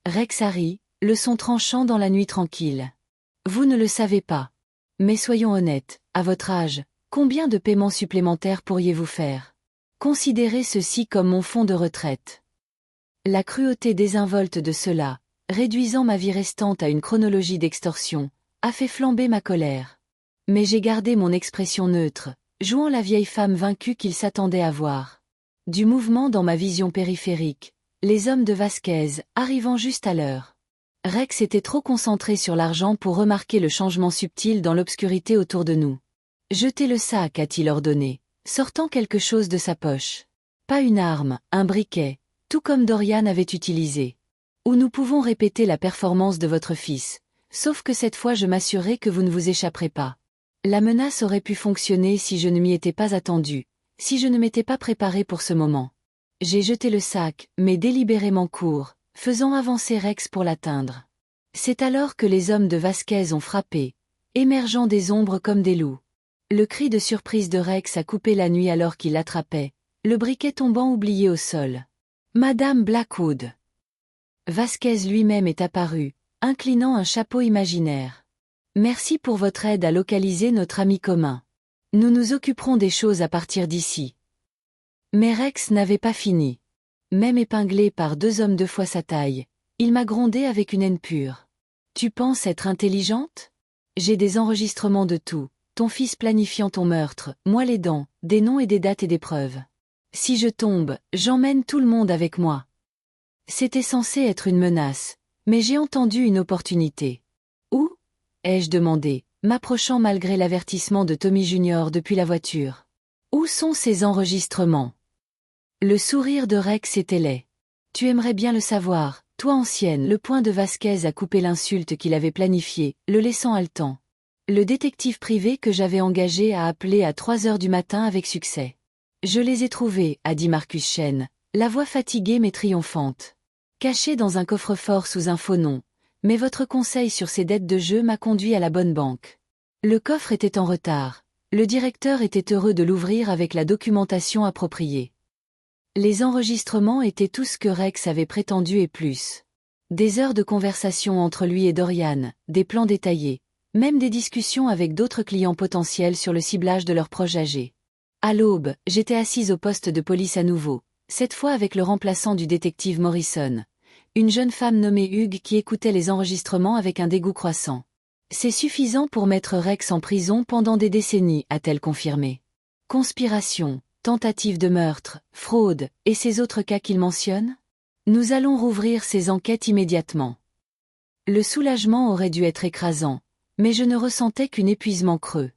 Rex a ri, le son tranchant dans la nuit tranquille. Vous ne le savez pas. Mais soyons honnêtes, à votre âge, combien de paiements supplémentaires pourriez-vous faire? Considérez ceci comme mon fonds de retraite. La cruauté désinvolte de cela, réduisant ma vie restante à une chronologie d'extorsion, a fait flamber ma colère. Mais j'ai gardé mon expression neutre, jouant la vieille femme vaincue qu'il s'attendait à voir. Du mouvement dans ma vision périphérique, les hommes de Vasquez, arrivant juste à l'heure. Rex était trop concentré sur l'argent pour remarquer le changement subtil dans l'obscurité autour de nous. « Jetez le sac » a-t-il ordonné, sortant quelque chose de sa poche. Pas une arme, un briquet, tout comme Dorian avait utilisé. Ou nous pouvons répéter la performance de votre fils, sauf que cette fois je m'assurerai que vous ne vous échapperez pas. La menace aurait pu fonctionner si je ne m'y étais pas attendu, si je ne m'étais pas préparé pour ce moment. J'ai jeté le sac, mais délibérément court, faisant avancer Rex pour l'atteindre. C'est alors que les hommes de Vasquez ont frappé, émergeant des ombres comme des loups. Le cri de surprise de Rex a coupé la nuit alors qu'il l'attrapait, le briquet tombant oublié au sol. Madame Blackwood. Vasquez lui-même est apparu, inclinant un chapeau imaginaire. Merci pour votre aide à localiser notre ami commun. Nous nous occuperons des choses à partir d'ici. Mais Rex n'avait pas fini. Même épinglé par 2 hommes 2 fois sa taille, il m'a grondé avec une haine pure. Tu penses être intelligente? J'ai des enregistrements de tout, ton fils planifiant ton meurtre, moi les dents, des noms et des dates et des preuves. Si je tombe, j'emmène tout le monde avec moi. C'était censé être une menace, mais j'ai entendu une opportunité. Où? Ai-je demandé, m'approchant malgré l'avertissement de Tommy Junior depuis la voiture. Où sont ces enregistrements? Le sourire de Rex était laid. Tu aimerais bien le savoir, toi ancienne. Le poing de Vasquez a coupé l'insulte qu'il avait planifiée, le laissant haletant. Le détective privé que j'avais engagé a appelé à 3 heures du matin avec succès. Je les ai trouvés, a dit Marcus Chen, la voix fatiguée mais triomphante. Caché dans un coffre-fort sous un faux nom, mais votre conseil sur ces dettes de jeu m'a conduit à la bonne banque. Le coffre était en retard. Le directeur était heureux de l'ouvrir avec la documentation appropriée. Les enregistrements étaient tout ce que Rex avait prétendu et plus. Des heures de conversation entre lui et Dorian, des plans détaillés, même des discussions avec d'autres clients potentiels sur le ciblage de leurs proches âgés. À l'aube, j'étais assise au poste de police à nouveau, cette fois avec le remplaçant du détective Morrison, une jeune femme nommée Hugh qui écoutait les enregistrements avec un dégoût croissant. C'est suffisant pour mettre Rex en prison pendant des décennies, a-t-elle confirmé. Conspiration, tentative de meurtre, fraude, et ces autres cas qu'il mentionne? Nous allons rouvrir ces enquêtes immédiatement. Le soulagement aurait dû être écrasant, mais je ne ressentais qu'un épuisement creux.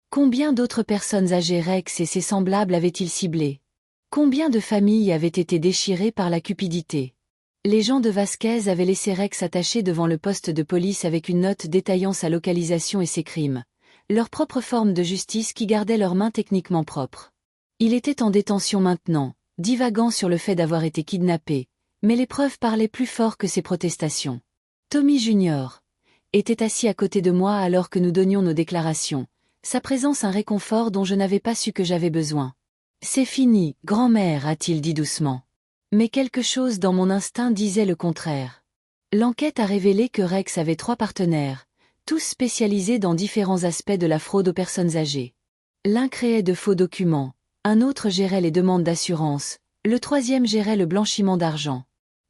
Combien d'autres personnes âgées Rex et ses semblables avaient-ils ciblées? Combien de familles avaient été déchirées par la cupidité? Les gens de Vasquez avaient laissé Rex attaché devant le poste de police avec une note détaillant sa localisation et ses crimes, leur propre forme de justice qui gardait leurs mains techniquement propres. Il était en détention maintenant, divagant sur le fait d'avoir été kidnappé, mais les preuves parlaient plus fort que ses protestations. Tommy Junior était assis à côté de moi alors que nous donnions nos déclarations, sa présence un réconfort dont je n'avais pas su que j'avais besoin. « C'est fini, grand-mère » a-t-il dit doucement. Mais quelque chose dans mon instinct disait le contraire. L'enquête a révélé que Rex avait 3 partenaires, tous spécialisés dans différents aspects de la fraude aux personnes âgées. L'un créait de faux documents, un autre gérait les demandes d'assurance, le 3e gérait le blanchiment d'argent.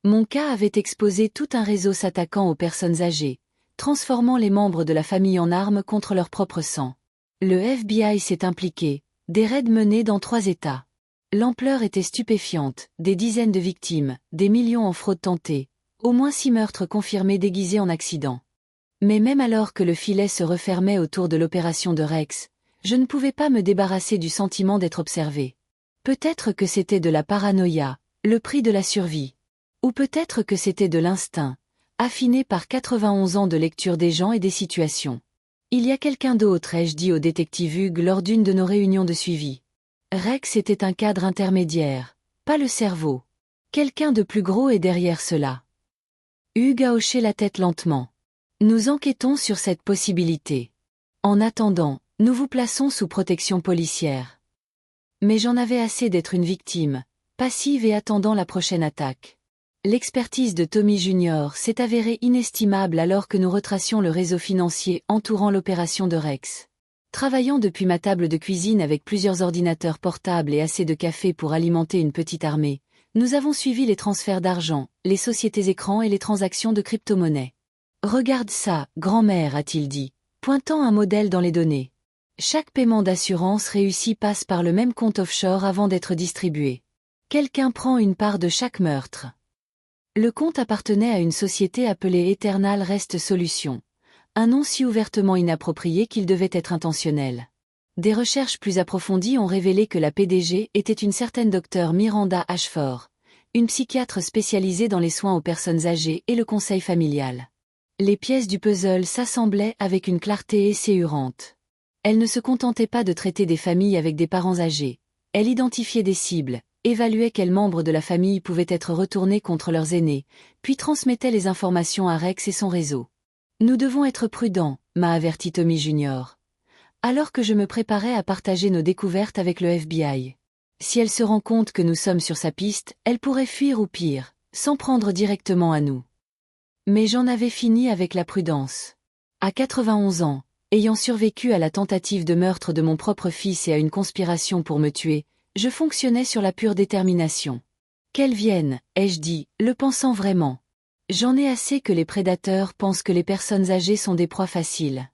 Mon cas avait exposé tout un réseau s'attaquant aux personnes âgées, transformant les membres de la famille en armes contre leur propre sang. Le FBI s'est impliqué, des raids menés dans 3 États. L'ampleur était stupéfiante, des dizaines de victimes, des millions en fraude tentée, au moins 6 meurtres confirmés déguisés en accidents. Mais même alors que le filet se refermait autour de l'opération de Rex, je ne pouvais pas me débarrasser du sentiment d'être observé. Peut-être que c'était de la paranoïa, le prix de la survie. Ou peut-être que c'était de l'instinct, affiné par 91 ans de lecture des gens et des situations. Il y a quelqu'un d'autre, ai-je dit au détective Hugh lors d'une de nos réunions de suivi. Rex était un cadre intermédiaire, pas le cerveau. Quelqu'un de plus gros est derrière cela. Hugh a hoché la tête lentement. Nous enquêtons sur cette possibilité. En attendant, nous vous plaçons sous protection policière. Mais j'en avais assez d'être une victime, passive et attendant la prochaine attaque. L'expertise de Tommy Junior s'est avérée inestimable alors que nous retracions le réseau financier entourant l'opération de Rex. Travaillant depuis ma table de cuisine avec plusieurs ordinateurs portables et assez de café pour alimenter une petite armée, nous avons suivi les transferts d'argent, les sociétés écrans et les transactions de crypto-monnaies. « Regarde ça, grand-mère » a-t-il dit, pointant un modèle dans les données. Chaque paiement d'assurance réussi passe par le même compte offshore avant d'être distribué. Quelqu'un prend une part de chaque meurtre. Le compte appartenait à une société appelée Eternal Rest Solutions, un nom si ouvertement inapproprié qu'il devait être intentionnel. Des recherches plus approfondies ont révélé que la PDG était une certaine docteure Miranda Ashford, une psychiatre spécialisée dans les soins aux personnes âgées et le conseil familial. Les pièces du puzzle s'assemblaient avec une clarté esséurante. Elle ne se contentait pas de traiter des familles avec des parents âgés, elle identifiait des cibles, évaluait quels membres de la famille pouvaient être retournés contre leurs aînés, puis transmettait les informations à Rex et son réseau. « Nous devons être prudents » m'a averti Tommy Junior. Alors que je me préparais à partager nos découvertes avec le FBI. Si elle se rend compte que nous sommes sur sa piste, elle pourrait fuir ou pire, s'en prendre directement à nous. Mais j'en avais fini avec la prudence. À 91 ans, ayant survécu à la tentative de meurtre de mon propre fils et à une conspiration pour me tuer, je fonctionnais sur la pure détermination. Qu'elle vienne, ai-je dit, le pensant vraiment. J'en ai assez que les prédateurs pensent que les personnes âgées sont des proies faciles.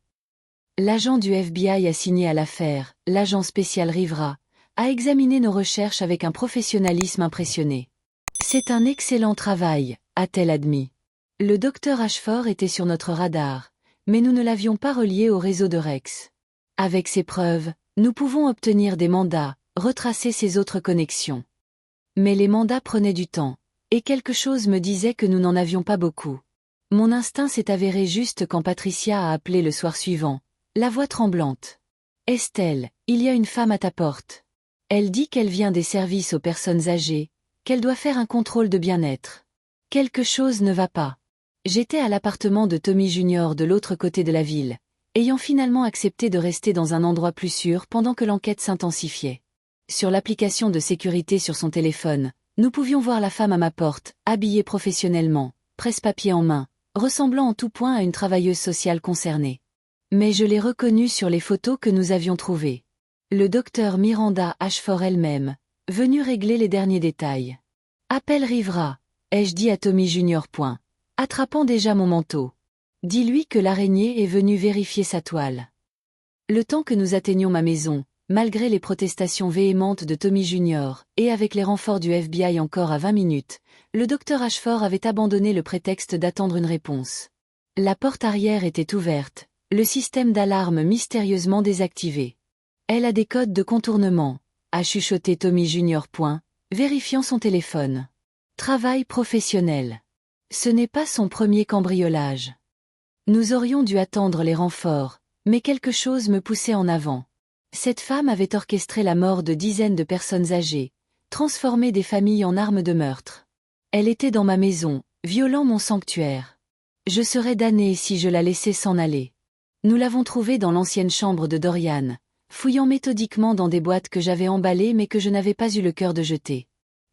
L'agent du FBI assigné à l'affaire, l'agent spécial Rivera, a examiné nos recherches avec un professionnalisme impressionné. C'est un excellent travail, a-t-elle admis. Le docteur Ashford était sur notre radar, mais nous ne l'avions pas relié au réseau de Rex. Avec ces preuves, nous pouvons obtenir des mandats, retracer ses autres connexions. Mais les mandats prenaient du temps, et quelque chose me disait que nous n'en avions pas beaucoup. Mon instinct s'est avéré juste quand Patricia a appelé le soir suivant, la voix tremblante. « Estelle, il y a une femme à ta porte. Elle dit qu'elle vient des services aux personnes âgées, qu'elle doit faire un contrôle de bien-être. Quelque chose ne va pas. » J'étais à l'appartement de Tommy Junior de l'autre côté de la ville, ayant finalement accepté de rester dans un endroit plus sûr pendant que l'enquête s'intensifiait. Sur l'application de sécurité sur son téléphone, nous pouvions voir la femme à ma porte, habillée professionnellement, presse-papier en main, ressemblant en tout point à une travailleuse sociale concernée. Mais je l'ai reconnue sur les photos que nous avions trouvées. Le docteur Miranda Ashford elle-même, venue régler les derniers détails. « Appelle Rivera, ai-je dit à Tommy Junior. Attrapant déjà mon manteau. Dis-lui que l'araignée est venue vérifier sa toile. » Le temps que nous atteignions ma maison, malgré les protestations véhémentes de Tommy Junior, et avec les renforts du FBI encore à 20 minutes, le docteur Ashford avait abandonné le prétexte d'attendre une réponse. La porte arrière était ouverte, le système d'alarme mystérieusement désactivé. « Elle a des codes de contournement », a chuchoté Tommy Junior. Vérifiant son téléphone. Travail professionnel. Ce n'est pas son premier cambriolage. Nous aurions dû attendre les renforts, mais quelque chose me poussait en avant. Cette femme avait orchestré la mort de dizaines de personnes âgées, transformé des familles en armes de meurtre. Elle était dans ma maison, violant mon sanctuaire. Je serais damné si je la laissais s'en aller. Nous l'avons trouvée dans l'ancienne chambre de Dorian, fouillant méthodiquement dans des boîtes que j'avais emballées mais que je n'avais pas eu le cœur de jeter.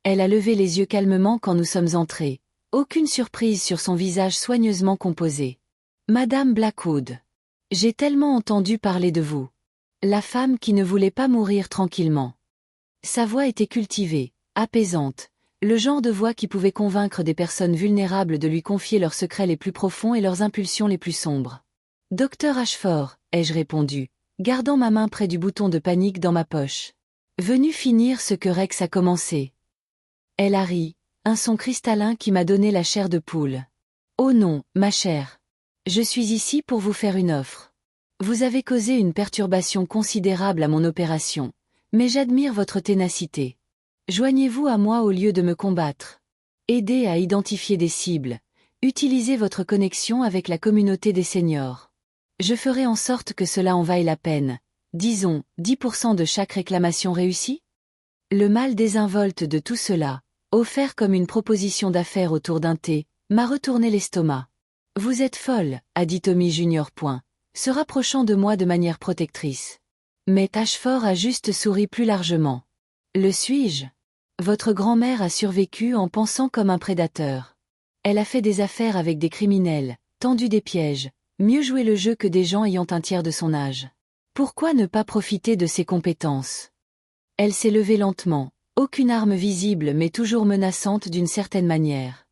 Elle a levé les yeux calmement quand nous sommes entrés, aucune surprise sur son visage soigneusement composé. « Madame Blackwood. J'ai tellement entendu parler de vous. La femme qui ne voulait pas mourir tranquillement. » Sa voix était cultivée, apaisante, le genre de voix qui pouvait convaincre des personnes vulnérables de lui confier leurs secrets les plus profonds et leurs impulsions les plus sombres. « Docteur Ashford, ai-je répondu, gardant ma main près du bouton de panique dans ma poche. Venu finir ce que Rex a commencé. Elle a ri, un son cristallin qui m'a donné la chair de poule. « Oh non, ma chère. Je suis ici pour vous faire une offre. Vous avez causé une perturbation considérable à mon opération, mais j'admire votre ténacité. Joignez-vous à moi au lieu de me combattre. Aidez à identifier des cibles, utilisez votre connexion avec la communauté des seniors. Je ferai en sorte que cela en vaille la peine, disons, 10% de chaque réclamation réussie ?» Le mal désinvolte de tout cela, offert comme une proposition d'affaires autour d'un thé, m'a retourné l'estomac. « Vous êtes folle, » a dit Tommy Junior. Se rapprochant de moi de manière protectrice. Mais Ashford a juste souri plus largement. « Le suis-je ? Votre grand-mère a survécu en pensant comme un prédateur. Elle a fait des affaires avec des criminels, tendu des pièges, mieux joué le jeu que des gens ayant un tiers de son âge. Pourquoi ne pas profiter de ses compétences ? » Elle s'est levée lentement, aucune arme visible mais toujours menaçante d'une certaine manière.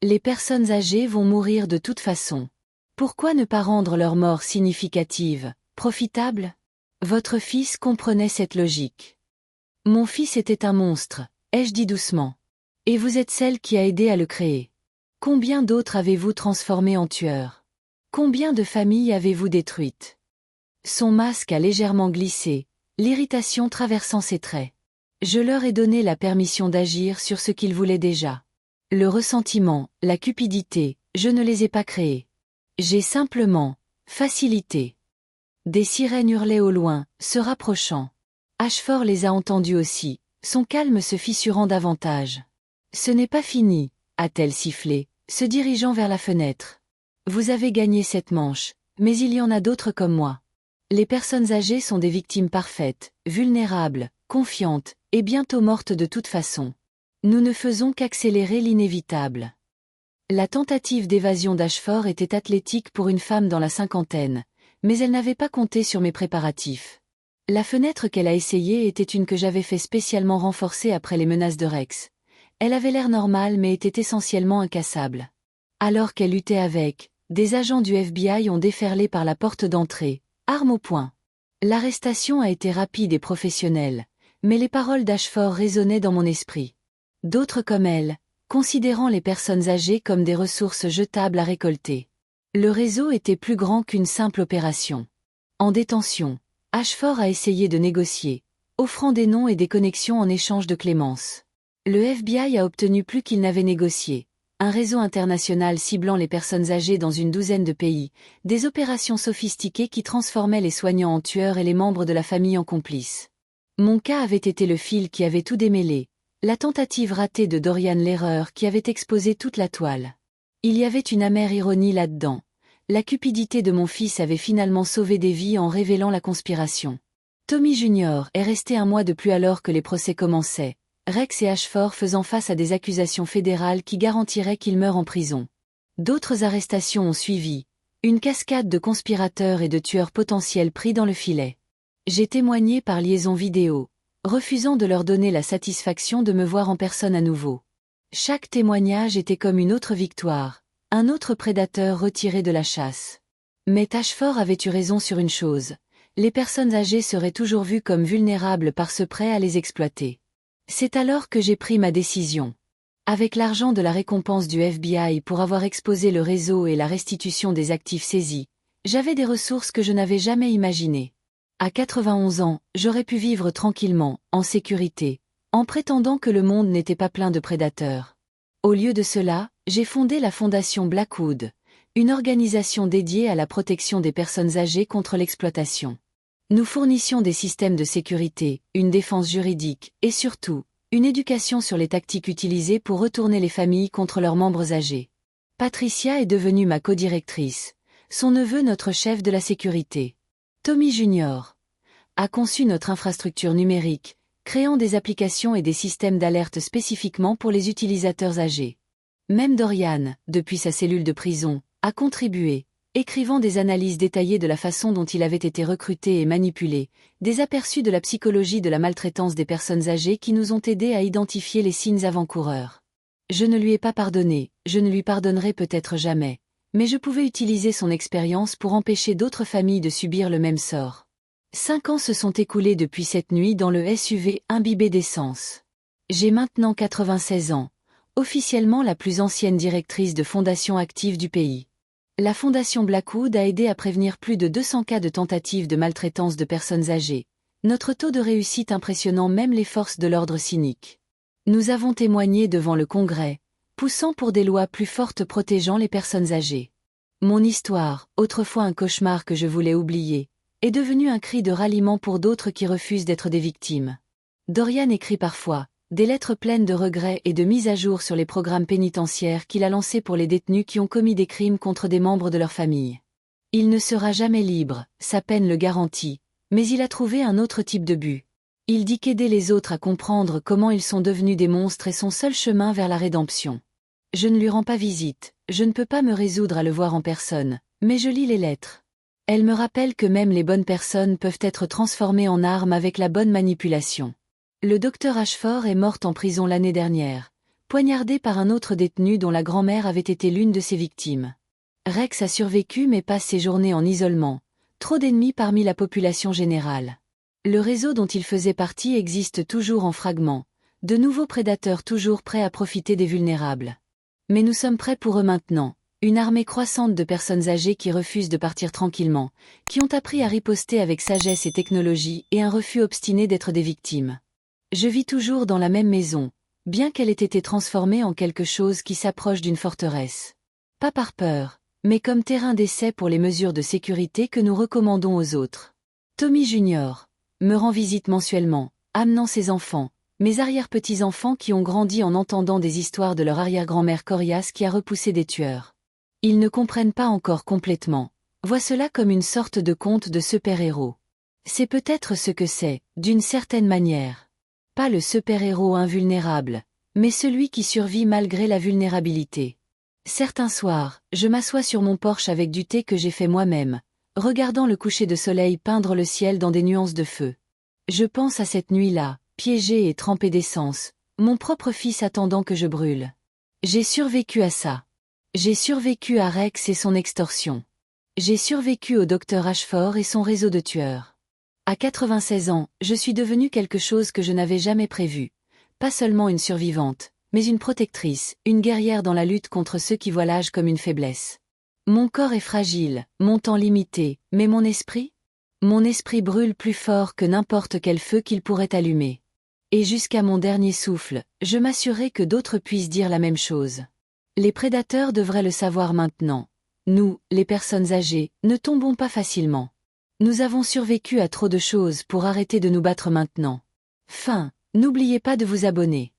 Les personnes âgées vont mourir de toute façon. Pourquoi ne pas rendre leur mort significative, profitable ? Votre fils comprenait cette logique. Mon fils était un monstre, ai-je dit doucement. Et vous êtes celle qui a aidé à le créer. Combien d'autres avez-vous transformé en tueurs ? Combien de familles avez-vous détruites ? Son masque a légèrement glissé, l'irritation traversant ses traits. Je leur ai donné la permission d'agir sur ce qu'ils voulaient déjà. Le ressentiment, la cupidité, je ne les ai pas créés. J'ai simplement facilité. Des sirènes hurlaient au loin, se rapprochant. Ashford les a entendues aussi, son calme se fissurant davantage. « Ce n'est pas fini », a-t-elle sifflé, se dirigeant vers la fenêtre. « Vous avez gagné cette manche, mais il y en a d'autres comme moi. Les personnes âgées sont des victimes parfaites, vulnérables, confiantes, et bientôt mortes de toute façon. Nous ne faisons qu'accélérer l'inévitable. » La tentative d'évasion d'Ashford était athlétique pour une femme dans la cinquantaine, mais elle n'avait pas compté sur mes préparatifs. La fenêtre qu'elle a essayée était une que j'avais fait spécialement renforcer après les menaces de Rex. Elle avait l'air normale mais était essentiellement incassable. Alors qu'elle luttait avec, des agents du FBI ont déferlé par la porte d'entrée, arme au poing. L'arrestation a été rapide et professionnelle, mais les paroles d'Ashford résonnaient dans mon esprit. D'autres comme elle, considérant les personnes âgées comme des ressources jetables à récolter. Le réseau était plus grand qu'une simple opération. En détention, Ashford a essayé de négocier, offrant des noms et des connexions en échange de clémence. Le FBI a obtenu plus qu'il n'avait négocié. Un réseau international ciblant les personnes âgées dans une douzaine de pays, des opérations sophistiquées qui transformaient les soignants en tueurs et les membres de la famille en complices. Mon cas avait été le fil qui avait tout démêlé, la tentative ratée de Dorian l'erreur qui avait exposé toute la toile. Il y avait une amère ironie là-dedans. La cupidité de mon fils avait finalement sauvé des vies en révélant la conspiration. Tommy Jr. est resté un mois de plus alors que les procès commençaient, Rex et Ashford faisant face à des accusations fédérales qui garantiraient qu'ils meurent en prison. D'autres arrestations ont suivi, une cascade de conspirateurs et de tueurs potentiels pris dans le filet. J'ai témoigné par liaison vidéo, refusant de leur donner la satisfaction de me voir en personne à nouveau. Chaque témoignage était comme une autre victoire, un autre prédateur retiré de la chasse. Mais Ashford avait eu raison sur une chose, les personnes âgées seraient toujours vues comme vulnérables par ceux prêts à les exploiter. C'est alors que j'ai pris ma décision. Avec l'argent de la récompense du FBI pour avoir exposé le réseau et la restitution des actifs saisis, j'avais des ressources que je n'avais jamais imaginées. À 91 ans, j'aurais pu vivre tranquillement, en sécurité, en prétendant que le monde n'était pas plein de prédateurs. Au lieu de cela, j'ai fondé la fondation Blackwood, une organisation dédiée à la protection des personnes âgées contre l'exploitation. Nous fournissions des systèmes de sécurité, une défense juridique, et surtout, une éducation sur les tactiques utilisées pour retourner les familles contre leurs membres âgés. Patricia est devenue ma codirectrice, son neveu notre chef de la sécurité. Tommy Jr. a conçu notre infrastructure numérique, créant des applications et des systèmes d'alerte spécifiquement pour les utilisateurs âgés. Même Dorian, depuis sa cellule de prison, a contribué, écrivant des analyses détaillées de la façon dont il avait été recruté et manipulé, des aperçus de la psychologie de la maltraitance des personnes âgées qui nous ont aidés à identifier les signes avant-coureurs. Je ne lui ai pas pardonné, je ne lui pardonnerai peut-être jamais, mais je pouvais utiliser son expérience pour empêcher d'autres familles de subir le même sort. 5 ans se sont écoulés depuis cette nuit dans le SUV imbibé d'essence. J'ai maintenant 96 ans, officiellement la plus ancienne directrice de fondation active du pays. La fondation Blackwood a aidé à prévenir plus de 200 cas de tentatives de maltraitance de personnes âgées. Notre taux de réussite impressionnant même les forces de l'ordre cynique. Nous avons témoigné devant le Congrès, poussant pour des lois plus fortes protégeant les personnes âgées. Mon histoire, autrefois un cauchemar que je voulais oublier, est devenue un cri de ralliement pour d'autres qui refusent d'être des victimes. Dorian écrit parfois, des lettres pleines de regrets et de mises à jour sur les programmes pénitentiaires qu'il a lancés pour les détenus qui ont commis des crimes contre des membres de leur famille. Il ne sera jamais libre, sa peine le garantit, mais il a trouvé un autre type de but. Il dit qu'aider les autres à comprendre comment ils sont devenus des monstres est son seul chemin vers la rédemption. Je ne lui rends pas visite, je ne peux pas me résoudre à le voir en personne, mais je lis les lettres. Elles me rappellent que même les bonnes personnes peuvent être transformées en armes avec la bonne manipulation. Le docteur Ashford est morte en prison l'année dernière, poignardée par un autre détenu dont la grand-mère avait été l'une de ses victimes. Rex a survécu mais passe ses journées en isolement, trop d'ennemis parmi la population générale. Le réseau dont il faisait partie existe toujours en fragments, de nouveaux prédateurs toujours prêts à profiter des vulnérables. Mais nous sommes prêts pour eux maintenant, une armée croissante de personnes âgées qui refusent de partir tranquillement, qui ont appris à riposter avec sagesse et technologie et un refus obstiné d'être des victimes. Je vis toujours dans la même maison, bien qu'elle ait été transformée en quelque chose qui s'approche d'une forteresse. Pas par peur, mais comme terrain d'essai pour les mesures de sécurité que nous recommandons aux autres. Tommy Jr. me rend visite mensuellement, amenant ses enfants, mes arrière-petits-enfants qui ont grandi en entendant des histoires de leur arrière-grand-mère coriace qui a repoussé des tueurs. Ils ne comprennent pas encore complètement. Voient cela comme une sorte de conte de super-héros. C'est peut-être ce que c'est, d'une certaine manière. Pas le super-héros invulnérable, mais celui qui survit malgré la vulnérabilité. Certains soirs, je m'assois sur mon porche avec du thé que j'ai fait moi-même, regardant le coucher de soleil peindre le ciel dans des nuances de feu. Je pense à cette nuit-là, piégée et trempée d'essence, mon propre fils attendant que je brûle. J'ai survécu à ça. J'ai survécu à Rex et son extorsion. J'ai survécu au docteur Ashford et son réseau de tueurs. À 96 ans, je suis devenue quelque chose que je n'avais jamais prévu. Pas seulement une survivante, mais une protectrice, une guerrière dans la lutte contre ceux qui voient l'âge comme une faiblesse. Mon corps est fragile, mon temps limité, mais mon esprit? Mon esprit brûle plus fort que n'importe quel feu qu'il pourrait allumer. Et jusqu'à mon dernier souffle, je m'assurais que d'autres puissent dire la même chose. Les prédateurs devraient le savoir maintenant. Nous, les personnes âgées, ne tombons pas facilement. Nous avons survécu à trop de choses pour arrêter de nous battre maintenant. Fin. N'oubliez pas de vous abonner.